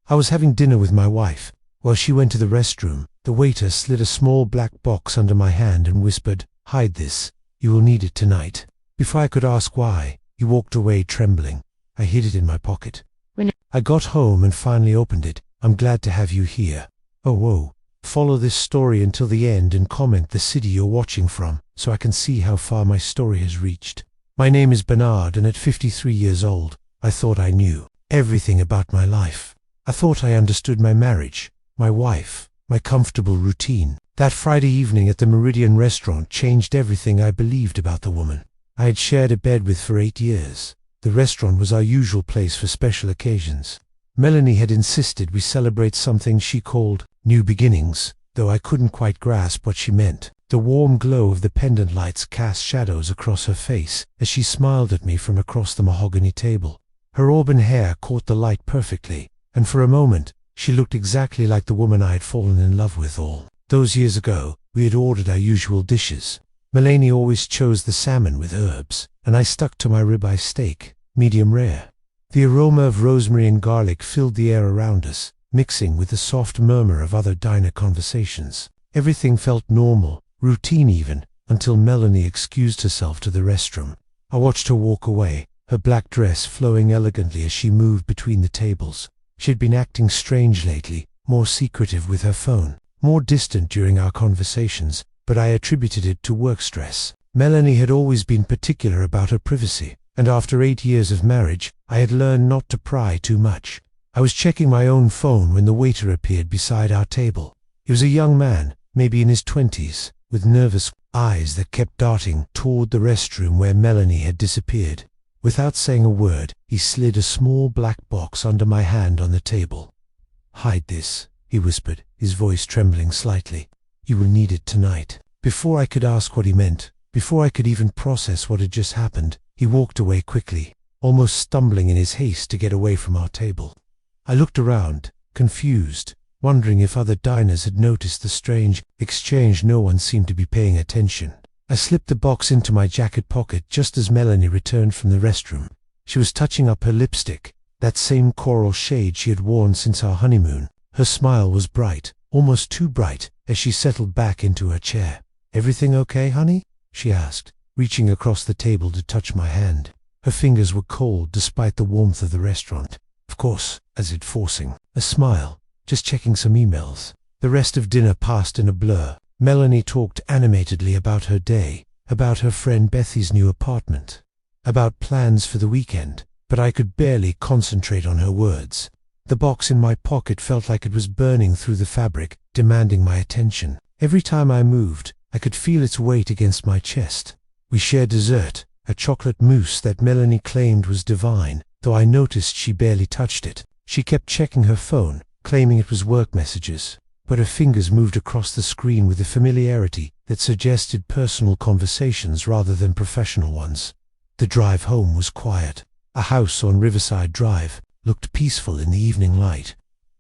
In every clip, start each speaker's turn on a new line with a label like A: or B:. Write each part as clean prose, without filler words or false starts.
A: I was having dinner with my wife. While she went to the restroom, the waiter slid a small black box under my hand and whispered, "Hide this. You will need it tonight." Before I could ask why, he walked away trembling. I hid it in my pocket. When I got home and finally opened it, "I'm glad to have you here." Oh, whoa. Follow this story until the end and comment the city you're watching from, so I can see how far my story has reached. My name is Bernard, and at 53 years old, I thought I knew everything about my life. I thought I understood my marriage, my wife, my comfortable routine. That Friday evening at the Meridian restaurant changed everything I believed about the woman I had shared a bed with for 8 years. The restaurant was our usual place for special occasions. Melanie had insisted we celebrate something she called new beginnings, though I couldn't quite grasp what she meant. The warm glow of the pendant lights cast shadows across her face as she smiled at me from across the mahogany table. Her auburn hair caught the light perfectly, and for a moment, she looked exactly like the woman I had fallen in love with all those years ago. We had ordered our usual dishes. Melanie always chose the salmon with herbs, and I stuck to my ribeye steak, medium rare. The aroma of rosemary and garlic filled the air around us, mixing with the soft murmur of other diner conversations. Everything felt normal, routine even, until Melanie excused herself to the restroom. I watched her walk away, her black dress flowing elegantly as she moved between the tables. She had been acting strange lately, more secretive with her phone, more distant during our conversations, but I attributed it to work stress. Melanie had always been particular about her privacy, and after 8 years of marriage, I had learned not to pry too much. I was checking my own phone when the waiter appeared beside our table. He was a young man, maybe in his 20s, with nervous eyes that kept darting toward the restroom where Melanie had disappeared. Without saying a word, he slid a small black box under my hand on the table. "Hide this," he whispered, his voice trembling slightly. "You will need it tonight." Before I could ask what he meant, before I could even process what had just happened, he walked away quickly, almost stumbling in his haste to get away from our table. I looked around, confused, wondering if other diners had noticed the strange exchange. No one seemed to be paying attention. I slipped the box into my jacket pocket just as Melanie returned from the restroom. She was touching up her lipstick, that same coral shade she had worn since our honeymoon. Her smile was bright, almost too bright, as she settled back into her chair. "Everything okay, honey?" she asked, reaching across the table to touch my hand. Her fingers were cold despite the warmth of the restaurant. "Of course," I said, forcing a smile. "Just checking some emails." The rest of dinner passed in a blur. Melanie talked animatedly about her day, about her friend Bethy's new apartment, about plans for the weekend, but I could barely concentrate on her words. The box in my pocket felt like it was burning through the fabric, demanding my attention. Every time I moved, I could feel its weight against my chest. We shared dessert, a chocolate mousse that Melanie claimed was divine, though I noticed she barely touched it. She kept checking her phone, claiming it was work messages, but her fingers moved across the screen with a familiarity that suggested personal conversations rather than professional ones. The drive home was quiet. A house on Riverside Drive looked peaceful in the evening light.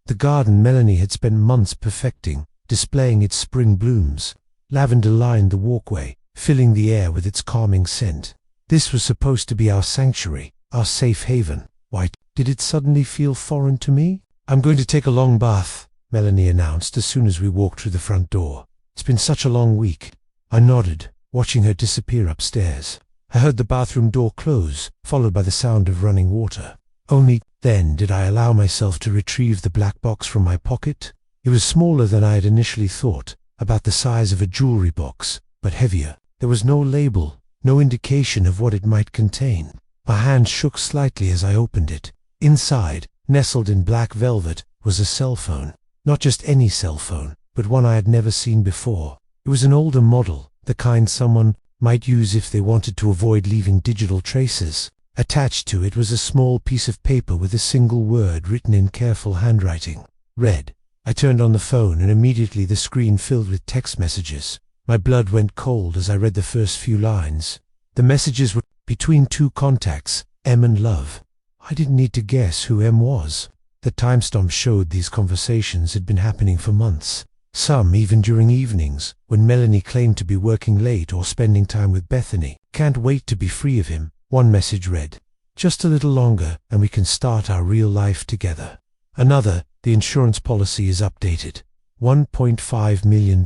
A: The garden Melanie had spent months perfecting, displaying its spring blooms. Lavender lined the walkway, filling the air with its calming scent. This was supposed to be our sanctuary, our safe haven. Why did it suddenly feel foreign to me? "I'm going to take a long bath," Melanie announced as soon as we walked through the front door. "It's been such a long week." I nodded, watching her disappear upstairs. I heard the bathroom door close, followed by the sound of running water. Only then did I allow myself to retrieve the black box from my pocket. It was smaller than I had initially thought, about the size of a jewelry box, but heavier. There was no label, no indication of what it might contain. My hand shook slightly as I opened it. Inside, nestled in black velvet, was a cell phone. Not just any cell phone, but one I had never seen before. It was an older model, the kind someone might use if they wanted to avoid leaving digital traces. Attached to it was a small piece of paper with a single word written in careful handwriting. "Read." I turned on the phone and immediately the screen filled with text messages. My blood went cold as I read the first few lines. The messages were between two contacts, M and Love. I didn't need to guess who M was. The timestamp showed these conversations had been happening for months, some even during evenings, when Melanie claimed to be working late or spending time with Bethany. "Can't wait to be free of him," one message read. "Just a little longer and we can start our real life together." Another, The insurance policy is updated. $1.5 million.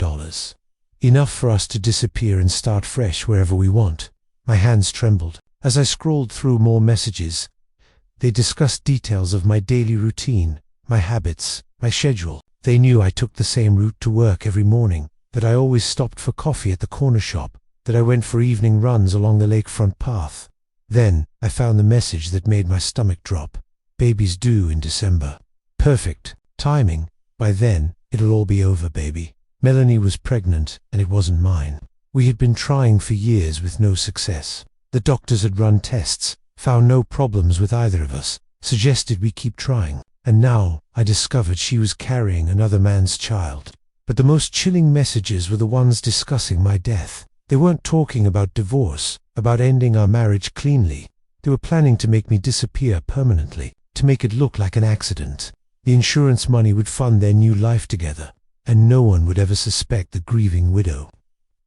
A: Enough for us to disappear and start fresh wherever we want. My hands trembled. As I scrolled through more messages, they discussed details of my daily routine, my habits, my schedule. They knew I took the same route to work every morning, that I always stopped for coffee at the corner shop, that I went for evening runs along the lakefront path. Then, I found the message that made my stomach drop. Baby's due in December. Perfect timing. By then, it'll all be over, baby. Melanie was pregnant, and it wasn't mine. We had been trying for years with no success. The doctors had run tests, found no problems with either of us, suggested we keep trying. And now, I discovered she was carrying another man's child. But the most chilling messages were the ones discussing my death. They weren't talking about divorce, about ending our marriage cleanly. They were planning to make me disappear permanently, to make it look like an accident. The insurance money would fund their new life together, and no one would ever suspect the grieving widow.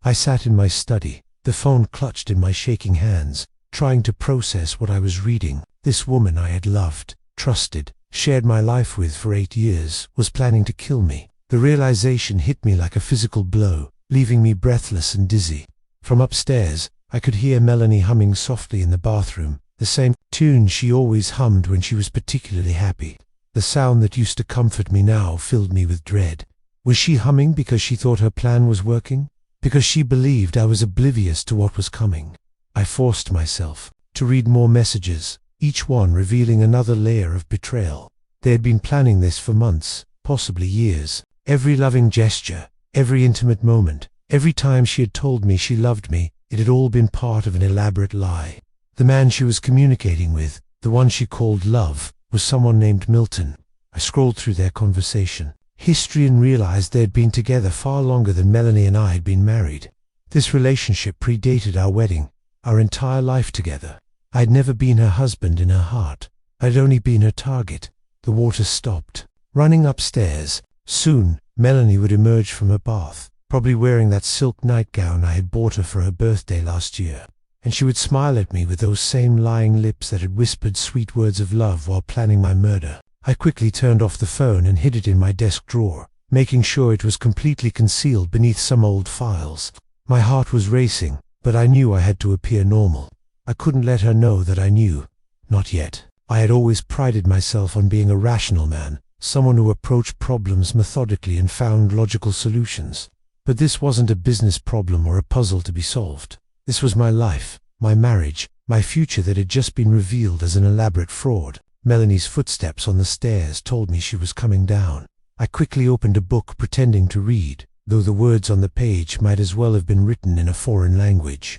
A: I sat in my study, the phone clutched in my shaking hands, trying to process what I was reading. This woman I had loved, trusted, shared my life with for 8 years, was planning to kill me. The realization hit me like a physical blow, leaving me breathless and dizzy. From upstairs, I could hear Melanie humming softly in the bathroom, the same tune she always hummed when she was particularly happy. The sound that used to comfort me now filled me with dread. Was she humming because she thought her plan was working? Because she believed I was oblivious to what was coming? I forced myself to read more messages, each one revealing another layer of betrayal. They had been planning this for months, possibly years. Every loving gesture, every intimate moment, every time she had told me she loved me, it had all been part of an elaborate lie. The man she was communicating with, the one she called love, was someone named Milton. I scrolled through their conversation history and realized they had been together far longer than Melanie and I had been married. This relationship predated our wedding, our entire life together. I had never been her husband in her heart. I had only been her target. The water stopped. Running upstairs, soon, Melanie would emerge from her bath, probably wearing that silk nightgown I had bought her for her birthday last year. And she would smile at me with those same lying lips that had whispered sweet words of love while planning my murder. I quickly turned off the phone and hid it in my desk drawer, making sure it was completely concealed beneath some old files. My heart was racing, but I knew I had to appear normal. I couldn't let her know that I knew. Not yet. I had always prided myself on being a rational man, someone who approached problems methodically and found logical solutions. But this wasn't a business problem or a puzzle to be solved. This was my life, my marriage, my future that had just been revealed as an elaborate fraud. Melanie's footsteps on the stairs told me she was coming down. I quickly opened a book pretending to read, though the words on the page might as well have been written in a foreign language.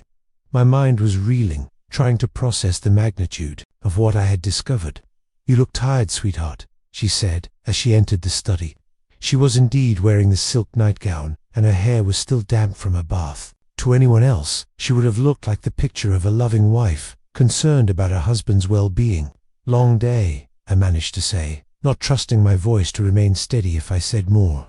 A: My mind was reeling, trying to process the magnitude of what I had discovered. "You look tired, sweetheart," she said as she entered the study. She was indeed wearing the silk nightgown, and her hair was still damp from her bath. To anyone else, she would have looked like the picture of a loving wife, concerned about her husband's well-being. "Long day," I managed to say, not trusting my voice to remain steady if I said more.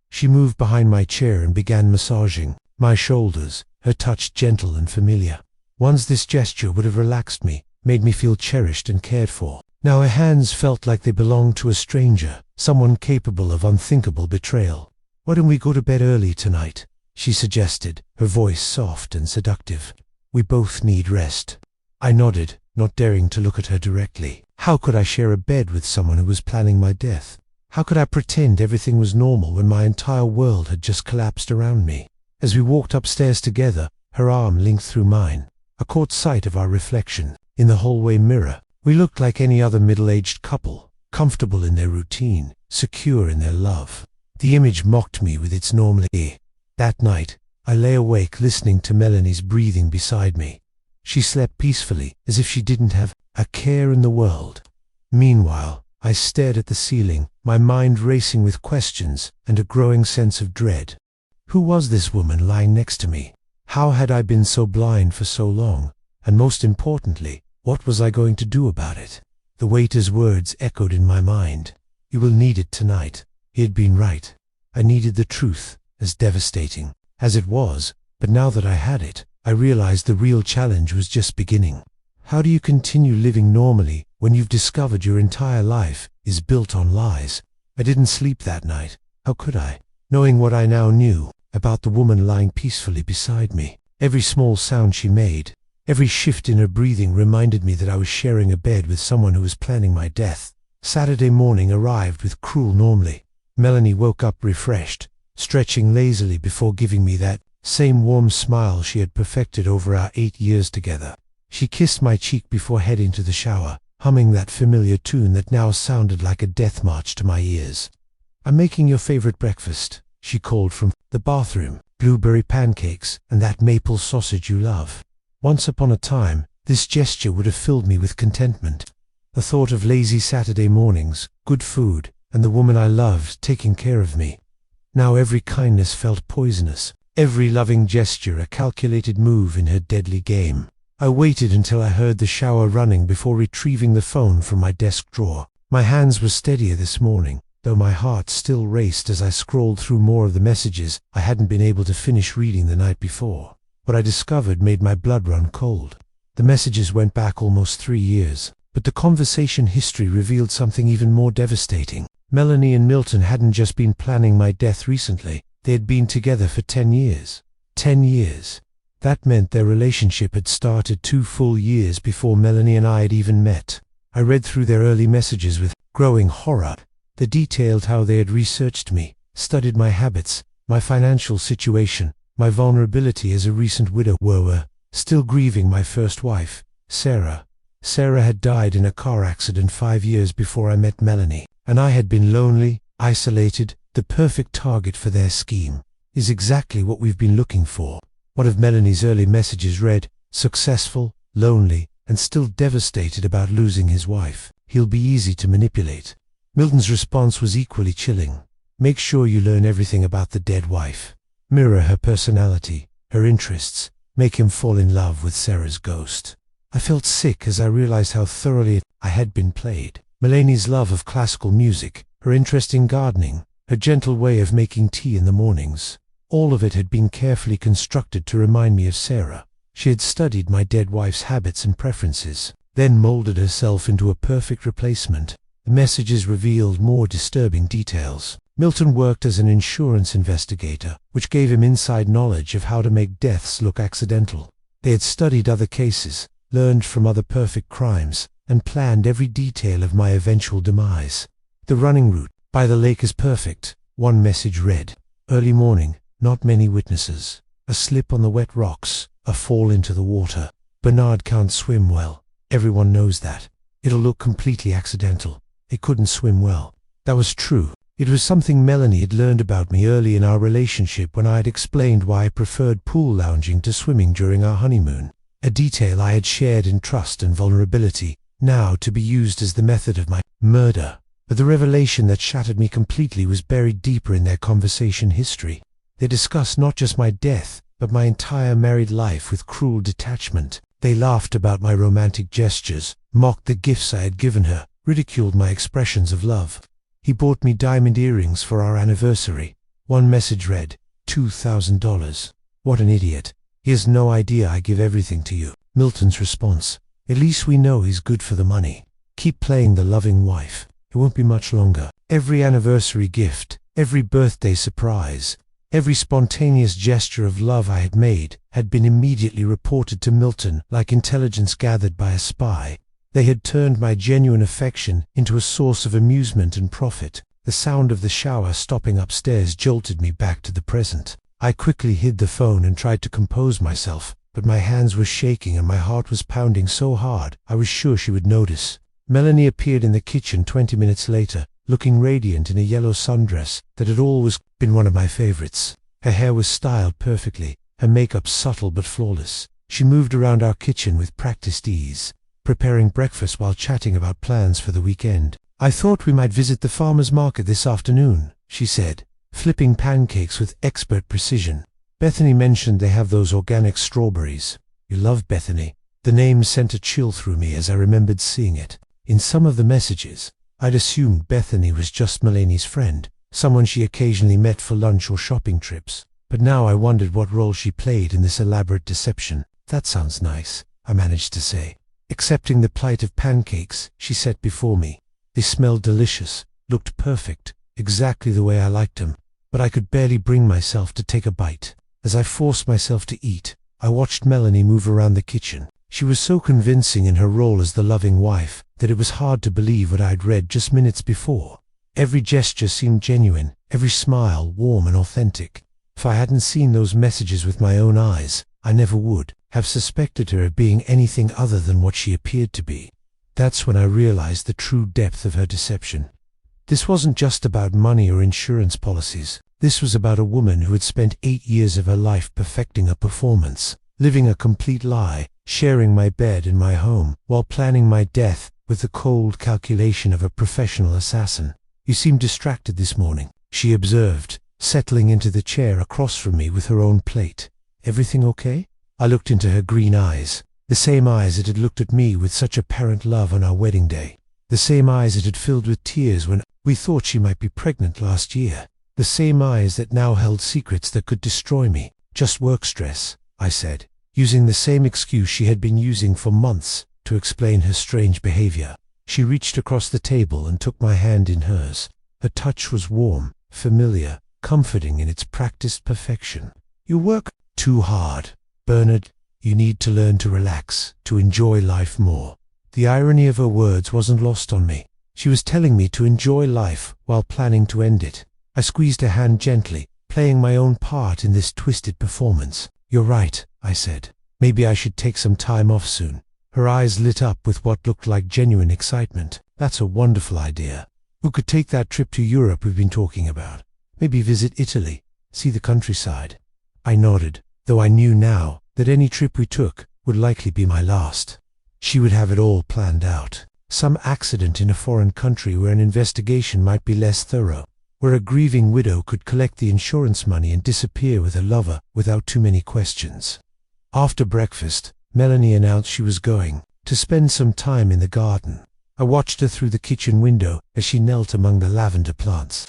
A: She moved behind my chair and began massaging my shoulders, her touch gentle and familiar. Once this gesture would have relaxed me, made me feel cherished and cared for. Now her hands felt like they belonged to a stranger, someone capable of unthinkable betrayal. "Why don't we go to bed early tonight?" she suggested, her voice soft and seductive. "We both need rest." I nodded, not daring to look at her directly. How could I share a bed with someone who was planning my death? How could I pretend everything was normal when my entire world had just collapsed around me? As we walked upstairs together, her arm linked through mine. I caught sight of our reflection in the hallway mirror. We looked like any other middle-aged couple, comfortable in their routine, secure in their love. The image mocked me with its normality. That night, I lay awake listening to Melanie's breathing beside me. She slept peacefully, as if she didn't have a care in the world. Meanwhile, I stared at the ceiling, my mind racing with questions and a growing sense of dread. Who was this woman lying next to me? How had I been so blind for so long? And most importantly, what was I going to do about it? The waiter's words echoed in my mind. "You will need it tonight." He had been right. I needed the truth, as devastating as it was, but now that I had it, I realized the real challenge was just beginning. How do you continue living normally when you've discovered your entire life is built on lies? I didn't sleep that night. How could I? Knowing what I now knew about the woman lying peacefully beside me. Every small sound she made, every shift in her breathing reminded me that I was sharing a bed with someone who was planning my death. Saturday morning arrived with cruel normally. Melanie woke up refreshed, stretching lazily before giving me that same warm smile she had perfected over our 8 years together. She kissed my cheek before heading to the shower, humming that familiar tune that now sounded like a death march to my ears. "I'm making your favorite breakfast," she called from the bathroom. "Blueberry pancakes and that maple sausage you love." Once upon a time, this gesture would have filled me with contentment. The thought of lazy Saturday mornings, good food, and the woman I loved taking care of me. Now every kindness felt poisonous, every loving gesture a calculated move in her deadly game. I waited until I heard the shower running before retrieving the phone from my desk drawer. My hands were steadier this morning, though my heart still raced as I scrolled through more of the messages I hadn't been able to finish reading the night before. What I discovered made my blood run cold. The messages went back almost 3 years, but the conversation history revealed something even more devastating. Melanie and Milton hadn't just been planning my death recently, they had been together for 10 years. 10 years. That meant their relationship had started 2 full years before Melanie and I had even met. I read through their early messages with growing horror. They detailed how they had researched me, studied my habits, my financial situation, my vulnerability as a recent widower, still grieving my first wife, Sarah. Sarah had died in a car accident 5 years before I met Melanie, and I had been lonely, isolated. The perfect target for their scheme is exactly what we've been looking for. One of Melanie's early messages read, "Successful, lonely, and still devastated about losing his wife. He'll be easy to manipulate." Milton's response was equally chilling. "Make sure you learn everything about the dead wife. Mirror her personality, her interests. Make him fall in love with Sarah's ghost." I felt sick as I realized how thoroughly I had been played. Melanie's love of classical music, her interest in gardening, her gentle way of making tea in the mornings. All of it had been carefully constructed to remind me of Sarah. She had studied my dead wife's habits and preferences, then molded herself into a perfect replacement. The messages revealed more disturbing details. Milton worked as an insurance investigator, which gave him inside knowledge of how to make deaths look accidental. They had studied other cases, learned from other perfect crimes, and planned every detail of my eventual demise. The running route by the lake is perfect, one message read. Early morning, not many witnesses. A slip on the wet rocks, a fall into the water. Bernard can't swim well. Everyone knows that. It'll look completely accidental. He couldn't swim well. That was true. It was something Melanie had learned about me early in our relationship when I had explained why I preferred pool lounging to swimming during our honeymoon. A detail I had shared in trust and vulnerability, now to be used as the method of my murder. But the revelation that shattered me completely was buried deeper in their conversation history. They discussed not just my death, but my entire married life with cruel detachment. They laughed about my romantic gestures, mocked the gifts I had given her, ridiculed my expressions of love. He bought me diamond earrings for our anniversary. One message read, $2,000. What an idiot. He has no idea I give everything to you. Milton's response, "At least we know he's good for the money. Keep playing the loving wife. It won't be much longer." Every anniversary gift, every birthday surprise, every spontaneous gesture of love I had made had been immediately reported to Milton like intelligence gathered by a spy. They had turned my genuine affection into a source of amusement and profit. The sound of the shower stopping upstairs jolted me back to the present. I quickly hid the phone and tried to compose myself, but my hands were shaking and my heart was pounding so hard I was sure she would notice. Melanie appeared in the kitchen 20 minutes later, looking radiant in a yellow sundress that had always been one of my favorites. Her hair was styled perfectly, her makeup subtle but flawless. She moved around our kitchen with practiced ease, preparing breakfast while chatting about plans for the weekend. "I thought we might visit the farmer's market this afternoon," she said, flipping pancakes with expert precision. "Bethany mentioned they have those organic strawberries. You love Bethany." The name sent a chill through me as I remembered seeing it. In some of the messages, I'd assumed Bethany was just Melanie's friend, someone she occasionally met for lunch or shopping trips. But now I wondered what role she played in this elaborate deception. "That sounds nice," I managed to say, accepting the plight of pancakes she set before me. They smelled delicious, looked perfect, exactly the way I liked them, but I could barely bring myself to take a bite. As I forced myself to eat, I watched Melanie move around the kitchen. She was so convincing in her role as the loving wife that it was hard to believe what I'd read just minutes before. Every gesture seemed genuine, every smile warm and authentic. If I hadn't seen those messages with my own eyes, I never would have suspected her of being anything other than what she appeared to be. That's when I realized the true depth of her deception. This wasn't just about money or insurance policies. This was about a woman who had spent 8 years of her life perfecting a performance, living a complete lie, sharing my bed and my home, while planning my death with the cold calculation of a professional assassin. "You seem distracted this morning," she observed, settling into the chair across from me with her own plate. "Everything okay?" I looked into her green eyes, the same eyes that had looked at me with such apparent love on our wedding day, the same eyes that had filled with tears when we thought she might be pregnant last year, the same eyes that now held secrets that could destroy me. "Just work stress," I said, using the same excuse she had been using for months to explain her strange behavior. She reached across the table and took my hand in hers. Her touch was warm, familiar, comforting in its practiced perfection. "You work too hard, Bernard. You need to learn to relax, to enjoy life more." The irony of her words wasn't lost on me. She was telling me to enjoy life while planning to end it. I squeezed her hand gently, playing my own part in this twisted performance. "You're right," I said. "Maybe I should take some time off soon." Her eyes lit up with what looked like genuine excitement. "That's a wonderful idea. We could take that trip to Europe we've been talking about. Maybe visit Italy, see the countryside." I nodded, though I knew now that any trip we took would likely be my last. She would have it all planned out. Some accident in a foreign country where an investigation might be less thorough, where a grieving widow could collect the insurance money and disappear with her lover without too many questions. After breakfast, Melanie announced she was going to spend some time in the garden. I watched her through the kitchen window as she knelt among the lavender plants,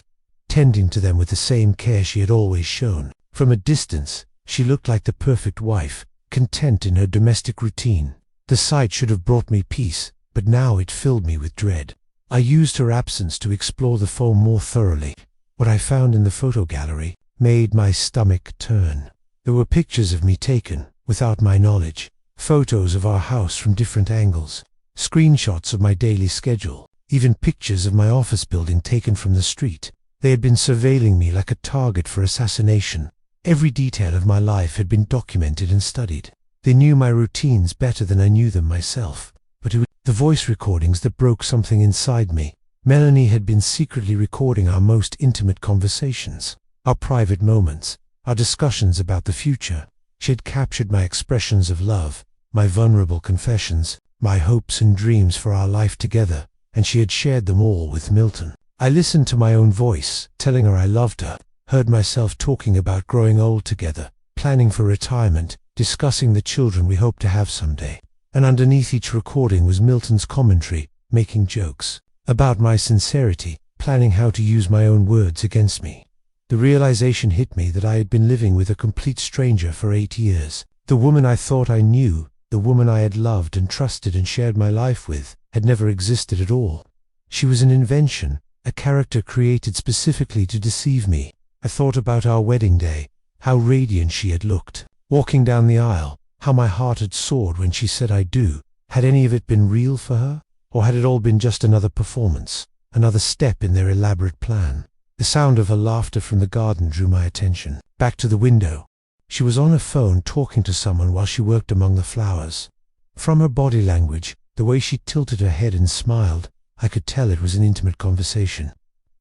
A: tending to them with the same care she had always shown. From a distance, she looked like the perfect wife, content in her domestic routine. The sight should have brought me peace, but now it filled me with dread. I used her absence to explore the phone more thoroughly. What I found in the photo gallery made my stomach turn. There were pictures of me taken, without my knowledge, photos of our house from different angles, screenshots of my daily schedule, even pictures of my office building taken from the street. They had been surveilling me like a target for assassination. Every detail of my life had been documented and studied. They knew my routines better than I knew them myself. But it was the voice recordings that broke something inside me. Melanie had been secretly recording our most intimate conversations, our private moments, our discussions about the future. She had captured my expressions of love, my vulnerable confessions, my hopes and dreams for our life together, and she had shared them all with Milton. I listened to my own voice, telling her I loved her, heard myself talking about growing old together, planning for retirement, discussing the children we hoped to have someday. And underneath each recording was Milton's commentary, making jokes about my sincerity, planning how to use my own words against me. The realization hit me that I had been living with a complete stranger for 8 years. The woman I thought I knew, the woman I had loved and trusted and shared my life with, had never existed at all. She was an invention, a character created specifically to deceive me. I thought about our wedding day, how radiant she had looked, walking down the aisle, how my heart had soared when she said "I do." Had any of it been real for her? Or had it all been just another performance, another step in their elaborate plan? The sound of her laughter from the garden drew my attention. Back to the window. She was on her phone talking to someone while she worked among the flowers. From her body language, the way she tilted her head and smiled, I could tell it was an intimate conversation.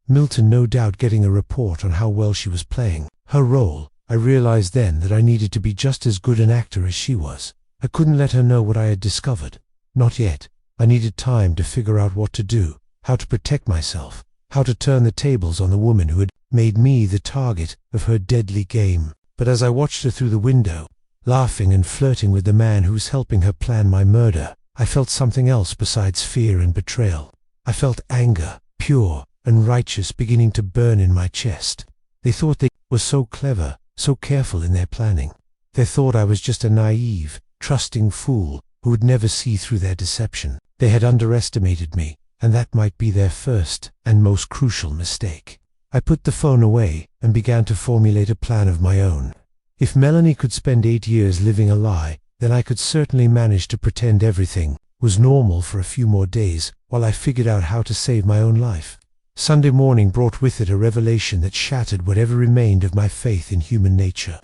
A: Milton no doubt getting a report on how well she was playing her role. I realized then that I needed to be just as good an actor as she was. I couldn't let her know what I had discovered. Not yet. I needed time to figure out what to do, how to protect myself, how to turn the tables on the woman who had made me the target of her deadly game. But as I watched her through the window, laughing and flirting with the man who was helping her plan my murder, I felt something else besides fear and betrayal. I felt anger, pure and righteous, beginning to burn in my chest. They thought they were so clever, so careful in their planning. They thought I was just a naive, trusting fool who would never see through their deception. They had underestimated me, and that might be their first and most crucial mistake. I put the phone away and began to formulate a plan of my own. If Melanie could spend 8 years living a lie, then I could certainly manage to pretend everything was normal for a few more days while I figured out how to save my own life. Sunday morning brought with it a revelation that shattered whatever remained of my faith in human nature.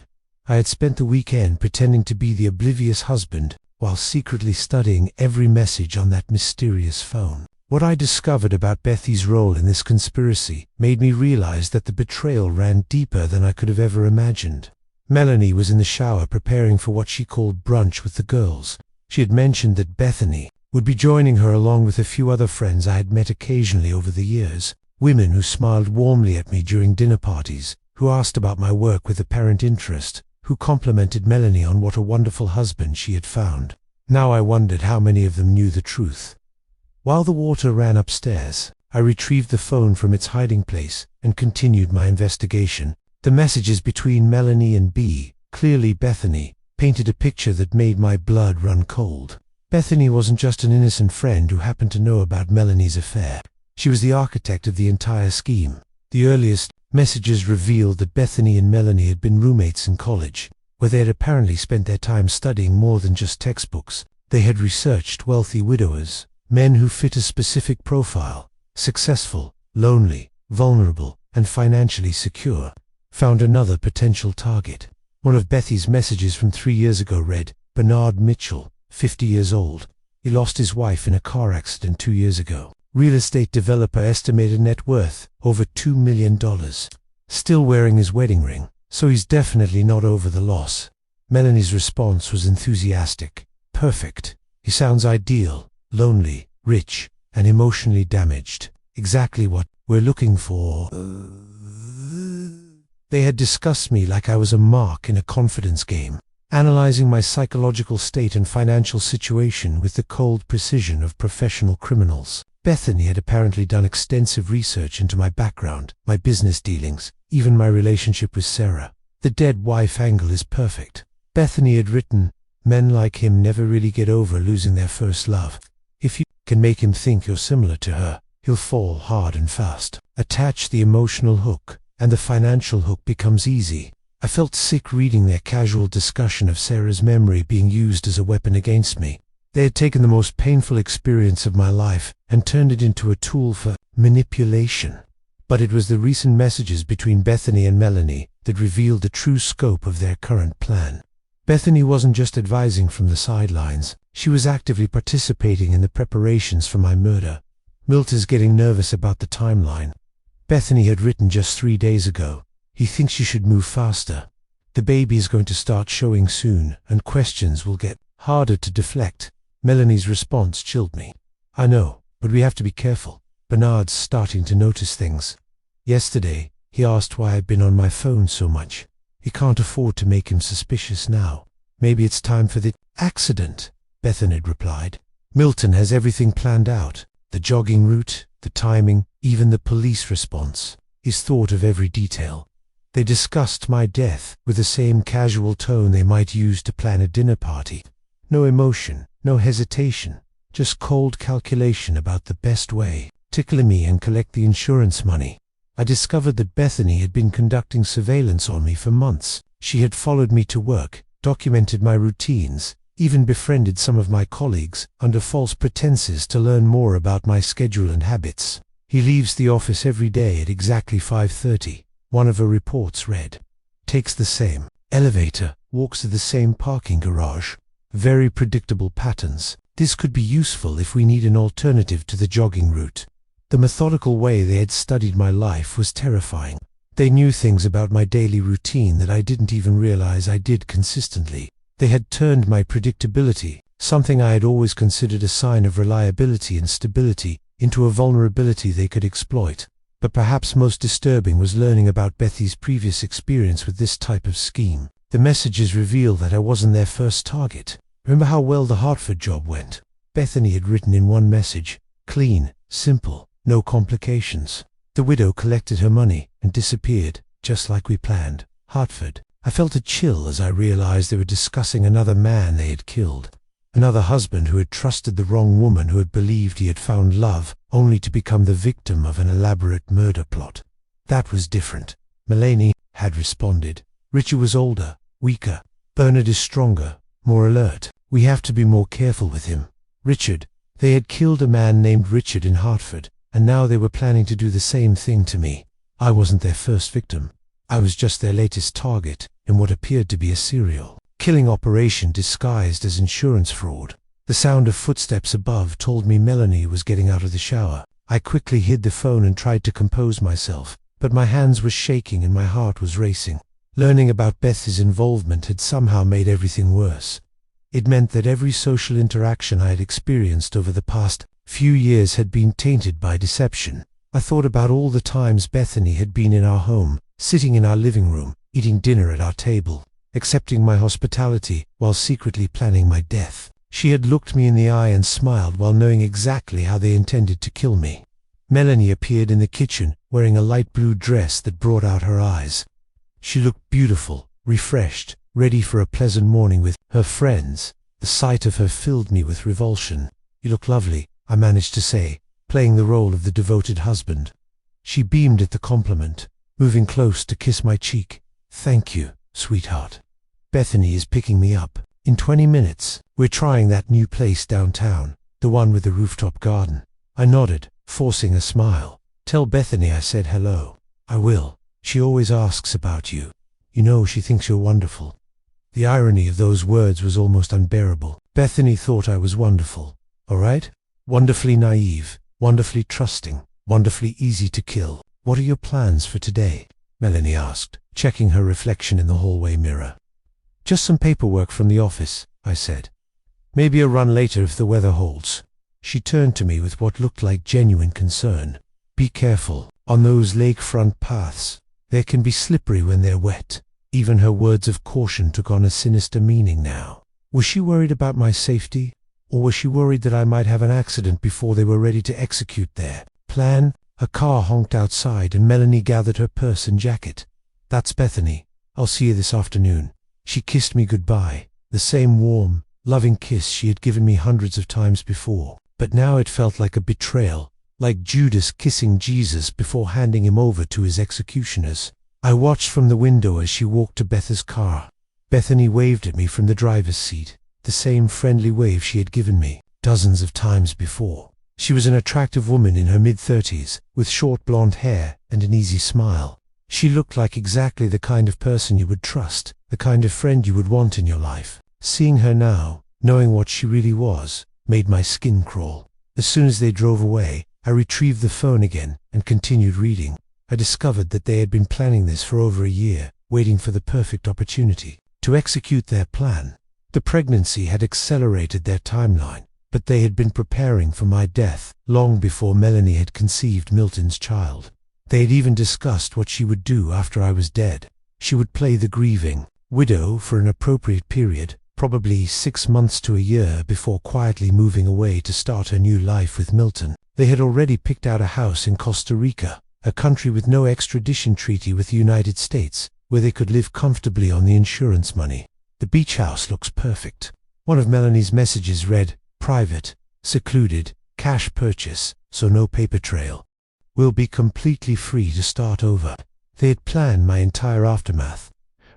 A: I had spent the weekend pretending to be the oblivious husband while secretly studying every message on that mysterious phone. What I discovered about Bethy's role in this conspiracy made me realize that the betrayal ran deeper than I could have ever imagined. Melanie was in the shower preparing for what she called brunch with the girls. She had mentioned that Bethany would be joining her along with a few other friends I had met occasionally over the years, women who smiled warmly at me during dinner parties, who asked about my work with apparent interest, who complimented Melanie on what a wonderful husband she had found. Now I wondered how many of them knew the truth. While the water ran upstairs, I retrieved the phone from its hiding place and continued my investigation. The messages between Melanie and clearly Bethany, painted a picture that made my blood run cold. Bethany wasn't just an innocent friend who happened to know about Melanie's affair. She was the architect of the entire scheme. The earliest messages revealed that Bethany and Melanie had been roommates in college, where they had apparently spent their time studying more than just textbooks. They had researched wealthy widowers, men who fit a specific profile, successful, lonely, vulnerable, and financially secure. Found another potential target. One of Bethy's messages from 3 years ago read, Bernard Mitchell, 50 years old. He lost his wife in a car accident 2 years ago. Real estate developer estimated net worth over $2 million. Still wearing his wedding ring, so he's definitely not over the loss. Melanie's response was enthusiastic. Perfect. He sounds ideal, lonely, rich, and emotionally damaged. Exactly what we're looking for. They had discussed me like I was a mark in a confidence game, analyzing my psychological state and financial situation with the cold precision of professional criminals. Bethany had apparently done extensive research into my background, my business dealings, even my relationship with Sarah. The dead wife angle is perfect. Bethany had written, men like him never really get over losing their first love. If you can make him think you're similar to her, he'll fall hard and fast. Attach the emotional hook, and the financial hook becomes easy. I felt sick reading their casual discussion of Sarah's memory being used as a weapon against me. They had taken the most painful experience of my life and turned it into a tool for manipulation. But it was the recent messages between Bethany and Melanie that revealed the true scope of their current plan. Bethany wasn't just advising from the sidelines, she was actively participating in the preparations for my murder. Milt is getting nervous about the timeline. Bethany had written just 3 days ago, he thinks you should move faster. The baby is going to start showing soon, and questions will get harder to deflect. Melanie's response chilled me. I know, but we have to be careful. Bernard's starting to notice things. Yesterday, he asked why I'd been on my phone so much. He can't afford to make him suspicious now. Maybe it's time for the accident, Bethany had replied. Milton has everything planned out. The jogging route, the timing, even the police response. He's thought of every detail. They discussed my death with the same casual tone they might use to plan a dinner party. No emotion, no hesitation, just cold calculation about the best way to kill me and collect the insurance money. I discovered that Bethany had been conducting surveillance on me for months. She had followed me to work, documented my routines, even befriended some of my colleagues under false pretenses to learn more about my schedule and habits. He leaves the office every day at exactly 5:30, one of her reports read. Takes the same elevator, walks to the same parking garage. Very predictable patterns. This could be useful if we need an alternative to the jogging route. The methodical way they had studied my life was terrifying. They knew things about my daily routine that I didn't even realize I did consistently. They had turned my predictability, something I had always considered a sign of reliability and stability, into a vulnerability they could exploit. But perhaps most disturbing was learning about Bethy's previous experience with this type of scheme. The messages revealed that I wasn't their first target. Remember how well the Hartford job went? Bethany had written in one message, clean, simple, no complications. The widow collected her money and disappeared, just like we planned. Hartford. I felt a chill as I realized they were discussing another man they had killed. Another husband who had trusted the wrong woman, who had believed he had found love, only to become the victim of an elaborate murder plot. That was different. Melanie had responded. Richard was older, weaker. Bernard is stronger, more alert. We have to be more careful with him. Richard, they had killed a man named Richard in Hartford, and now they were planning to do the same thing to me. I wasn't their first victim. I was just their latest target in what appeared to be a serial killing operation disguised as insurance fraud. The sound of footsteps above told me Melanie was getting out of the shower. I quickly hid the phone and tried to compose myself, but my hands were shaking and my heart was racing. Learning about Beth's involvement had somehow made everything worse. It meant that every social interaction I had experienced over the past few years had been tainted by deception. I thought about all the times Bethany had been in our home, sitting in our living room, eating dinner at our table, accepting my hospitality while secretly planning my death. She had looked me in the eye and smiled while knowing exactly how they intended to kill me. Melanie appeared in the kitchen, wearing a light blue dress that brought out her eyes. She looked beautiful, refreshed, ready for a pleasant morning with her friends. The sight of her filled me with revulsion. "You look lovely," I managed to say, playing the role of the devoted husband. She beamed at the compliment, moving close to kiss my cheek. "Thank you, sweetheart. Bethany is picking me up. In 20 minutes, we're trying that new place downtown, the one with the rooftop garden." I nodded, forcing a smile. "Tell Bethany I said hello." "I will. She always asks about you. You know she thinks you're wonderful." The irony of those words was almost unbearable. Bethany thought I was wonderful. All right? Wonderfully naive, wonderfully trusting, wonderfully easy to kill. "What are your plans for today?" Melanie asked, checking her reflection in the hallway mirror. "Just some paperwork from the office," I said. "Maybe a run later if the weather holds." She turned to me with what looked like genuine concern. "Be careful on those lakefront paths. They can be slippery when they're wet." Even her words of caution took on a sinister meaning now. Was she worried about my safety? Or was she worried that I might have an accident before they were ready to execute their plan? A car honked outside and Melanie gathered her purse and jacket. "That's Bethany. I'll see you this afternoon." She kissed me goodbye, the same warm, loving kiss she had given me hundreds of times before. But now it felt like a betrayal, like Judas kissing Jesus before handing him over to his executioners. I watched from the window as she walked to Beth's car. Bethany waved at me from the driver's seat, the same friendly wave she had given me dozens of times before. She was an attractive woman in her mid-30s, with short blonde hair and an easy smile. She looked like exactly the kind of person you would trust, the kind of friend you would want in your life. Seeing her now, knowing what she really was, made my skin crawl. As soon as they drove away, I retrieved the phone again and continued reading. I discovered that they had been planning this for over a year, waiting for the perfect opportunity to execute their plan. The pregnancy had accelerated their timeline, but they had been preparing for my death long before Melanie had conceived Milton's child. They had even discussed what she would do after I was dead. She would play the grieving widow for an appropriate period, probably 6 months to a year, before quietly moving away to start her new life with Milton. They had already picked out a house in Costa Rica, a country with no extradition treaty with the United States, where they could live comfortably on the insurance money. The beach house looks perfect. One of Melanie's messages read, "Private, secluded, cash purchase, so no paper trail. We'll be completely free to start over." They had planned my entire aftermath,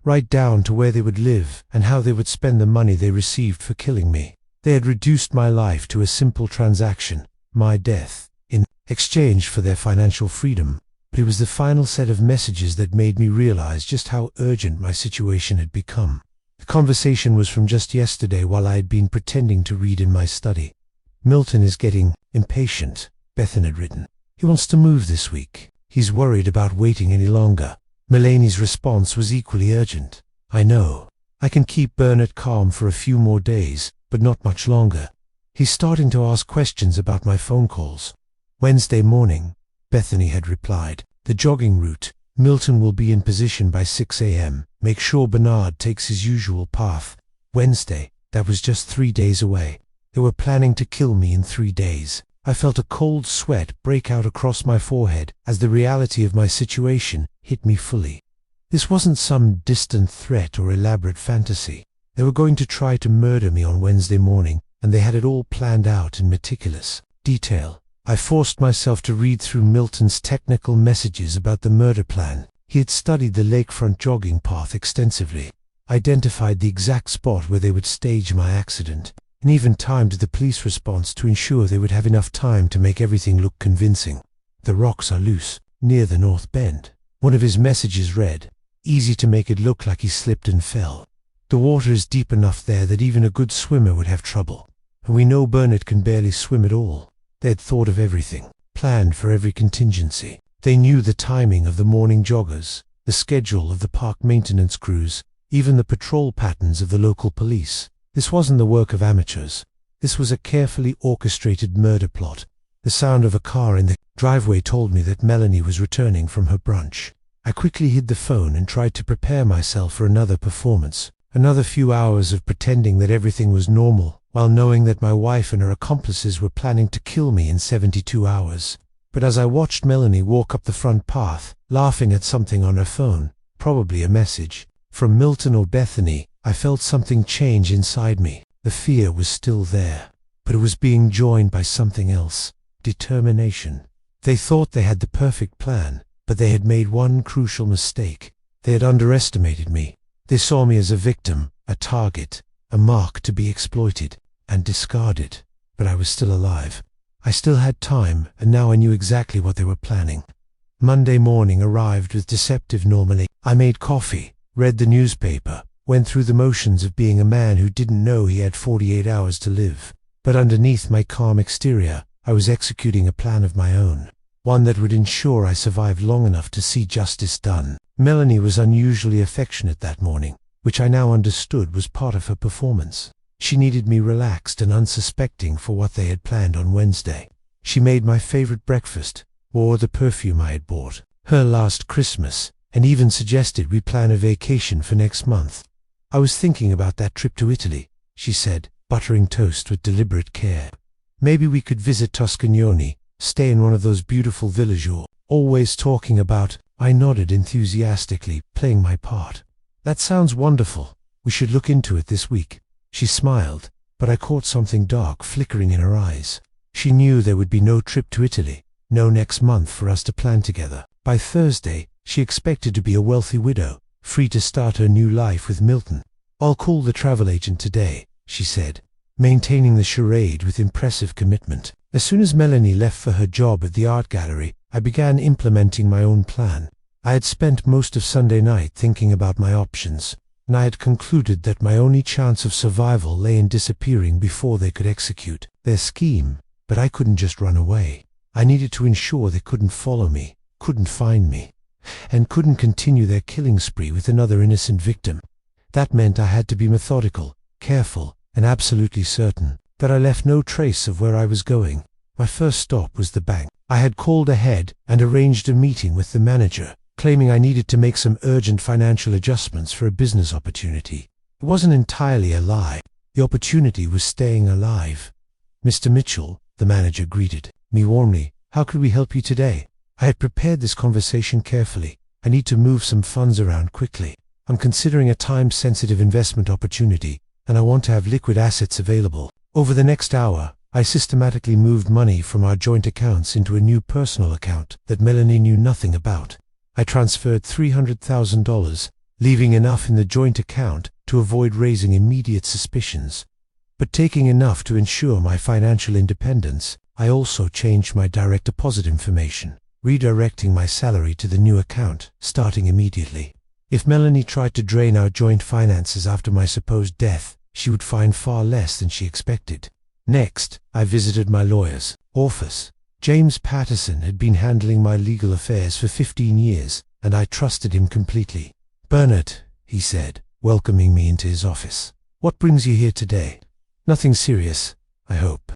A: right down to where they would live and how they would spend the money they received for killing me. They had reduced my life to a simple transaction, my death, in exchange for their financial freedom. But it was the final set of messages that made me realize just how urgent my situation had become. The conversation was from just yesterday while I had been pretending to read in my study. "Milton is getting impatient," Bethan had written. "He wants to move this week. He's worried about waiting any longer." Melanie's response was equally urgent. "I know. I can keep Bernard calm for a few more days, but not much longer. He's starting to ask questions about my phone calls." "Wednesday morning," Bethany had replied. "The jogging route. Milton will be in position by 6 a.m. Make sure Bernard takes his usual path." Wednesday, that was just 3 days away. They were planning to kill me in 3 days. I felt a cold sweat break out across my forehead as the reality of my situation hit me fully. This wasn't some distant threat or elaborate fantasy. They were going to try to murder me on Wednesday morning, and they had it all planned out in meticulous detail. I forced myself to read through Milton's technical messages about the murder plan. He had studied the lakefront jogging path extensively, identified the exact spot where they would stage my accident, and even timed the police response to ensure they would have enough time to make everything look convincing. The rocks are loose, near the North Bend. One of his messages read, "Easy to make it look like he slipped and fell. The water is deep enough there that even a good swimmer would have trouble. And we know Bernard can barely swim at all." They had thought of everything, planned for every contingency. They knew the timing of the morning joggers, the schedule of the park maintenance crews, even the patrol patterns of the local police. This wasn't the work of amateurs. This was a carefully orchestrated murder plot. The sound of a car in the driveway told me that Melanie was returning from her brunch. I quickly hid the phone and tried to prepare myself for another performance. Another few hours of pretending that everything was normal, while knowing that my wife and her accomplices were planning to kill me in 72 hours. But as I watched Melanie walk up the front path, laughing at something on her phone, probably a message from Milton or Bethany, I felt something change inside me. The fear was still there, but it was being joined by something else: determination. They thought they had the perfect plan, but they had made one crucial mistake. They had underestimated me. They saw me as a victim, a target, a mark to be exploited and discarded. But I was still alive. I still had time, and now I knew exactly what they were planning. Monday morning arrived with deceptive normality. I made coffee, read the newspaper, went through the motions of being a man who didn't know he had 48 hours to live. But underneath my calm exterior, I was executing a plan of my own, one that would ensure I survived long enough to see justice done. Melanie was unusually affectionate that morning, which I now understood was part of her performance. She needed me relaxed and unsuspecting for what they had planned on Wednesday. She made my favorite breakfast, wore the perfume I had bought her last Christmas, and even suggested we plan a vacation for next month. "I was thinking about that trip to Italy," she said, buttering toast with deliberate care. "Maybe we could visit Toscagnoni, stay in one of those beautiful villas you're always talking about." I nodded enthusiastically, playing my part. "That sounds wonderful. We should look into it this week." She smiled, but I caught something dark flickering in her eyes. She knew there would be no trip to Italy, no next month for us to plan together. By Thursday, she expected to be a wealthy widow, free to start her new life with Milton. "I'll call the travel agent today," she said, maintaining the charade with impressive commitment. As soon as Melanie left for her job at the art gallery, I began implementing my own plan. I had spent most of Sunday night thinking about my options, and I had concluded that my only chance of survival lay in disappearing before they could execute their scheme. But I couldn't just run away. I needed to ensure they couldn't follow me, couldn't find me, and couldn't continue their killing spree with another innocent victim. That meant I had to be methodical, careful, and absolutely certain that I left no trace of where I was going. My first stop was the bank. I had called ahead and arranged a meeting with the manager, claiming I needed to make some urgent financial adjustments for a business opportunity. It wasn't entirely a lie. The opportunity was staying alive. "Mr. Mitchell," the manager greeted me warmly. "How could we help you today?" I had prepared this conversation carefully. "I need to move some funds around quickly. I'm considering a time-sensitive investment opportunity, and I want to have liquid assets available." Over the next hour, I systematically moved money from our joint accounts into a new personal account that Melanie knew nothing about. I transferred $300,000, leaving enough in the joint account to avoid raising immediate suspicions, but taking enough to ensure my financial independence. I also changed my direct deposit information, redirecting my salary to the new account, starting immediately. If Melanie tried to drain our joint finances after my supposed death, she would find far less than she expected. Next, I visited my lawyer's office. James Patterson had been handling my legal affairs for 15 years, and I trusted him completely. "Bernard," he said, welcoming me into his office. "What brings you here today?" "Nothing serious, I hope.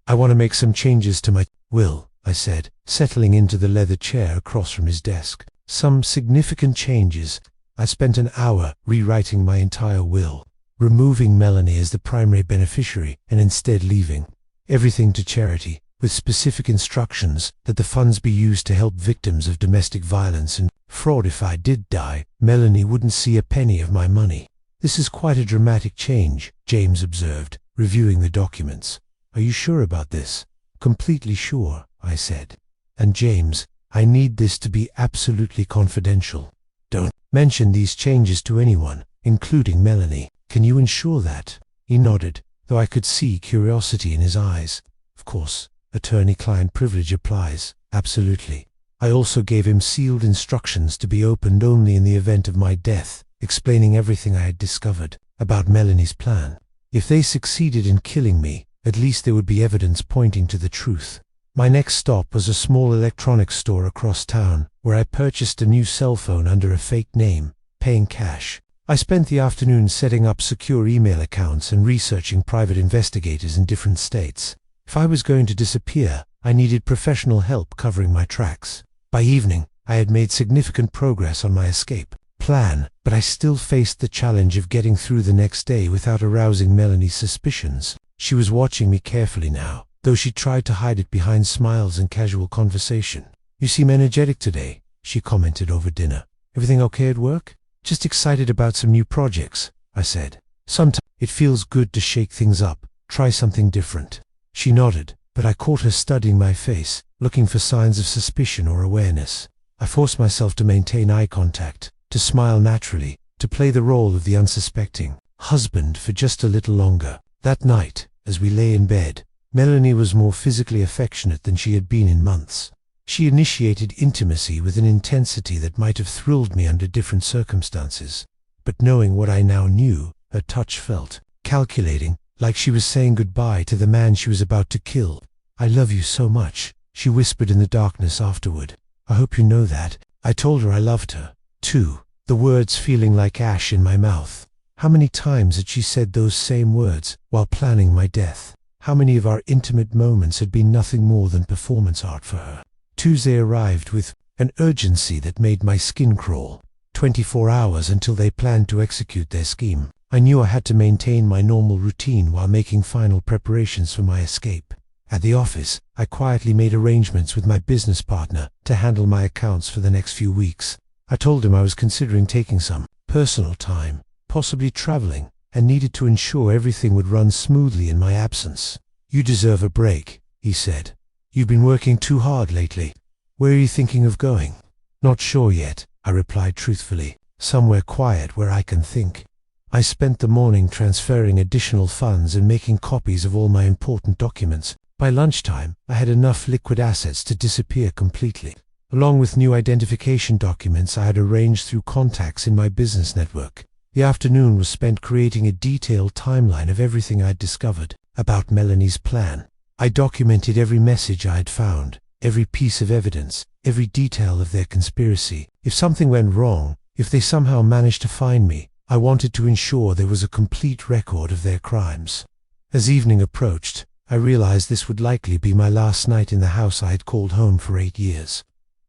A: I want to make some changes to my will," I said, settling into the leather chair across from his desk. "Some significant changes." I spent an hour rewriting my entire will, removing Melanie as the primary beneficiary and instead leaving everything to charity, with specific instructions that the funds be used to help victims of domestic violence and fraud. If I did die, Melanie wouldn't see a penny of my money. "This is quite a dramatic change," James observed, reviewing the documents. "Are you sure about this?" "Completely sure," I said. And James, I need this to be absolutely confidential. Don't mention these changes to anyone, including Melanie. Can you ensure that? He nodded, though I could see curiosity in his eyes. Of course, attorney-client privilege applies. Absolutely. I also gave him sealed instructions to be opened only in the event of my death, explaining everything I had discovered about Melanie's plan. If they succeeded in killing me, at least there would be evidence pointing to the truth. My next stop was a small electronics store across town, where I purchased a new cell phone under a fake name, paying cash. I spent the afternoon setting up secure email accounts and researching private investigators in different states. If I was going to disappear, I needed professional help covering my tracks. By evening, I had made significant progress on my escape plan, but I still faced the challenge of getting through the next day without arousing Melanie's suspicions. She was watching me carefully now, though she tried to hide it behind smiles and casual conversation. "You seem energetic today," she commented over dinner. "Everything okay at work?" "Just excited about some new projects," I said. "Sometimes it feels good to shake things up, try something different." She nodded, but I caught her studying my face, looking for signs of suspicion or awareness. I forced myself to maintain eye contact, to smile naturally, to play the role of the unsuspecting husband for just a little longer. That night, as we lay in bed, Melanie was more physically affectionate than she had been in months. She initiated intimacy with an intensity that might have thrilled me under different circumstances. But knowing what I now knew, her touch felt calculating, like she was saying goodbye to the man she was about to kill. "I love you so much," she whispered in the darkness afterward. "I hope you know that." I told her I loved her, too, the words feeling like ash in my mouth. How many times had she said those same words while planning my death? How many of our intimate moments had been nothing more than performance art for her? Tuesday arrived with an urgency that made my skin crawl. 24 hours until they planned to execute their scheme. I knew I had to maintain my normal routine while making final preparations for my escape. At the office, I quietly made arrangements with my business partner to handle my accounts for the next few weeks. I told him I was considering taking some personal time, possibly traveling, and needed to ensure everything would run smoothly in my absence. "You deserve a break," he said. "You've been working too hard lately. Where are you thinking of going?" "Not sure yet," I replied truthfully. "Somewhere quiet where I can think." I spent the morning transferring additional funds and making copies of all my important documents. By lunchtime, I had enough liquid assets to disappear completely. Along with new identification documents I had arranged through contacts in my business network. The afternoon was spent creating a detailed timeline of everything I had discovered about Melanie's plan. I documented every message I had found, every piece of evidence, every detail of their conspiracy. If something went wrong, if they somehow managed to find me, I wanted to ensure there was a complete record of their crimes. As evening approached, I realized this would likely be my last night in the house I had called home for 8 years.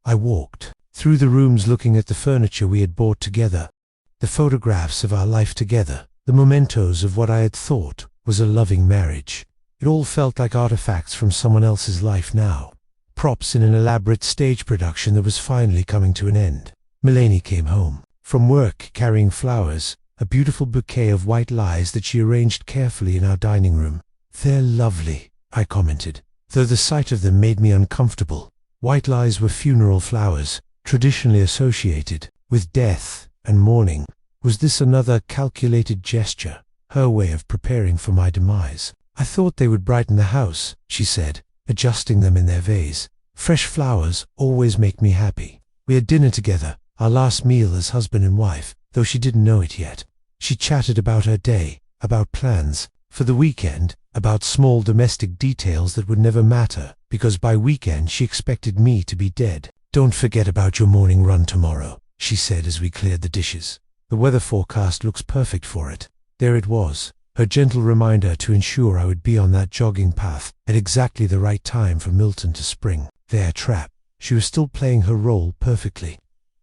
A: I walked through the rooms looking at the furniture we had bought together, the photographs of our life together, the mementos of what I had thought was a loving marriage. It all felt like artifacts from someone else's life now. Props in an elaborate stage production that was finally coming to an end. Melanie came home from work carrying flowers, a beautiful bouquet of white lies that she arranged carefully in our dining room. "They're lovely," I commented, though the sight of them made me uncomfortable. White lies were funeral flowers, traditionally associated with death and mourning. Was this another calculated gesture, her way of preparing for my demise? "I thought they would brighten the house," she said, adjusting them in their vase. "Fresh flowers always make me happy." We had dinner together, our last meal as husband and wife, though she didn't know it yet. She chatted about her day, about plans for the weekend, about small domestic details that would never matter, because by weekend she expected me to be dead. "Don't forget about your morning run tomorrow," she said as we cleared the dishes. "The weather forecast looks perfect for it." There it was, her gentle reminder to ensure I would be on that jogging path at exactly the right time for Milton to spring their trap. She was still playing her role perfectly.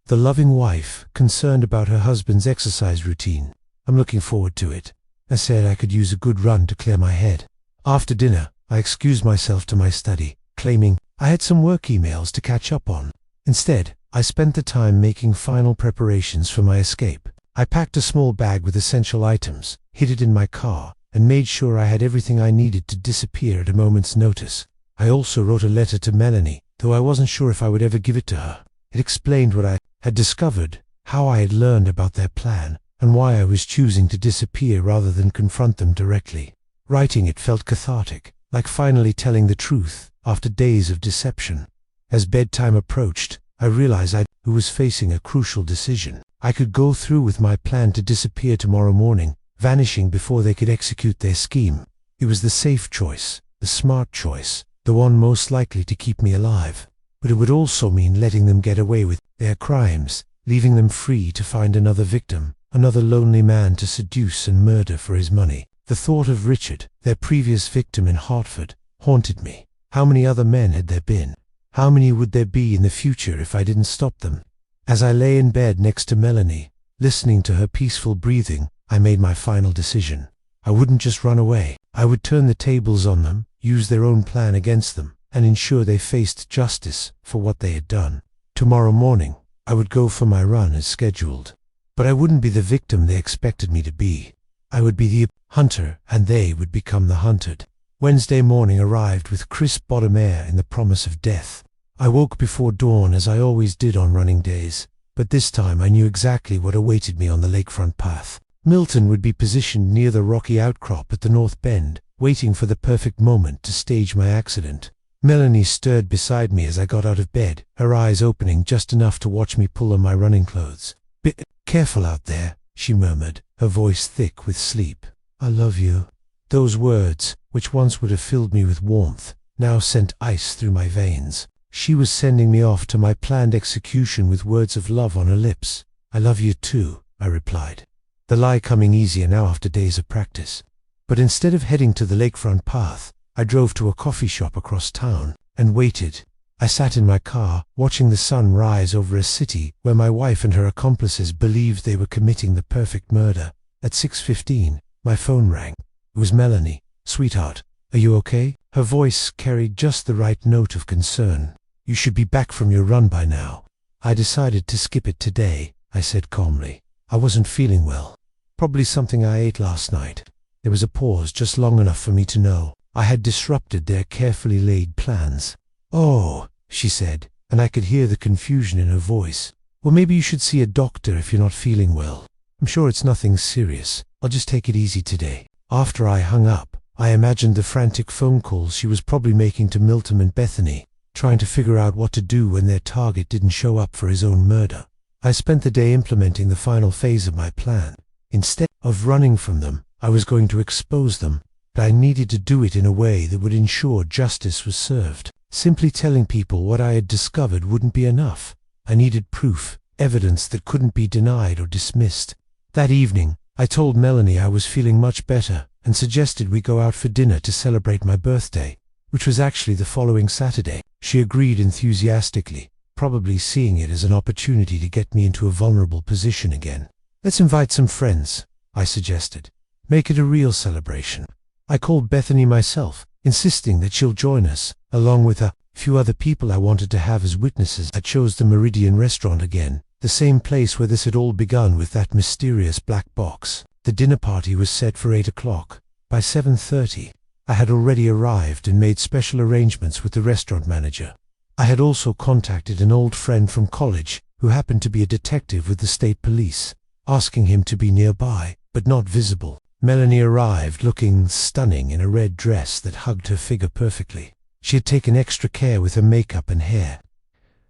A: The loving wife, concerned about her husband's exercise routine. "I'm looking forward to it." I said I could use a good run to clear my head. After dinner, I excused myself to my study, claiming I had some work emails to catch up on. Instead, I spent the time making final preparations for my escape. I packed a small bag with essential items, hid it in my car, and made sure I had everything I needed to disappear at a moment's notice. I also wrote a letter to Melanie, though I wasn't sure if I would ever give it to her. It explained what I had discovered, how I had learned about their plan, and why I was choosing to disappear rather than confront them directly. Writing it felt cathartic, like finally telling the truth after days of deception. As bedtime approached, I realized I was facing a crucial decision. I could go through with my plan to disappear tomorrow morning, vanishing before they could execute their scheme. It was the safe choice, the smart choice, the one most likely to keep me alive. But it would also mean letting them get away with their crimes, leaving them free to find another victim, another lonely man to seduce and murder for his money. The thought of Richard, their previous victim in Hartford, haunted me. How many other men had there been? How many would there be in the future if I didn't stop them? As I lay in bed next to Melanie, listening to her peaceful breathing, I made my final decision. I wouldn't just run away. I would turn the tables on them, use their own plan against them, and ensure they faced justice for what they had done. Tomorrow morning, I would go for my run as scheduled. But I wouldn't be the victim they expected me to be. I would be the hunter, and they would become the hunted. Wednesday morning arrived with crisp bottom air and the promise of death. I woke before dawn as I always did on running days, but this time I knew exactly what awaited me on the lakefront path. Milton would be positioned near the rocky outcrop at the north bend, waiting for the perfect moment to stage my accident. Melanie stirred beside me as I got out of bed, her eyes opening just enough to watch me pull on my running clothes. "Be careful out there," she murmured, her voice thick with sleep. "I love you." Those words, which once would have filled me with warmth, now sent ice through my veins. She was sending me off to my planned execution with words of love on her lips. "I love you too," I replied, the lie coming easier now after days of practice. But instead of heading to the lakefront path, I drove to a coffee shop across town and waited. I sat in my car, watching the sun rise over a city where my wife and her accomplices believed they were committing the perfect murder. At 6:15, my phone rang. It was Melanie. "Sweetheart, are you okay?" Her voice carried just the right note of concern. "You should be back from your run by now." "I decided to skip it today," I said calmly. "I wasn't feeling well. Probably something I ate last night." There was a pause just long enough for me to know I had disrupted their carefully laid plans. "Oh," she said, and I could hear the confusion in her voice. "Well, maybe you should see a doctor if you're not feeling well. I'm sure it's nothing serious. I'll just take it easy today." After I hung up, I imagined the frantic phone calls she was probably making to Milton and Bethany, trying to figure out what to do when their target didn't show up for his own murder. I spent the day implementing the final phase of my plan. Instead of running from them, I was going to expose them, but I needed to do it in a way that would ensure justice was served. Simply telling people what I had discovered wouldn't be enough. I needed proof, evidence that couldn't be denied or dismissed. That evening, I told Melanie I was feeling much better and suggested we go out for dinner to celebrate my birthday, which was actually the following Saturday. She agreed enthusiastically, probably seeing it as an opportunity to get me into a vulnerable position again. "Let's invite some friends," I suggested. "Make it a real celebration." I called Bethany myself, insisting that she'll join us, along with a few other people I wanted to have as witnesses. I chose the Meridian restaurant again, the same place where this had all begun with that mysterious black box. The dinner party was set for 8 o'clock. By 7:30, I had already arrived and made special arrangements with the restaurant manager. I had also contacted an old friend from college who happened to be a detective with the state police, asking him to be nearby, but not visible. Melanie arrived looking stunning in a red dress that hugged her figure perfectly. She had taken extra care with her makeup and hair,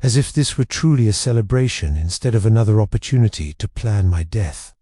A: as if this were truly a celebration instead of another opportunity to plan my death.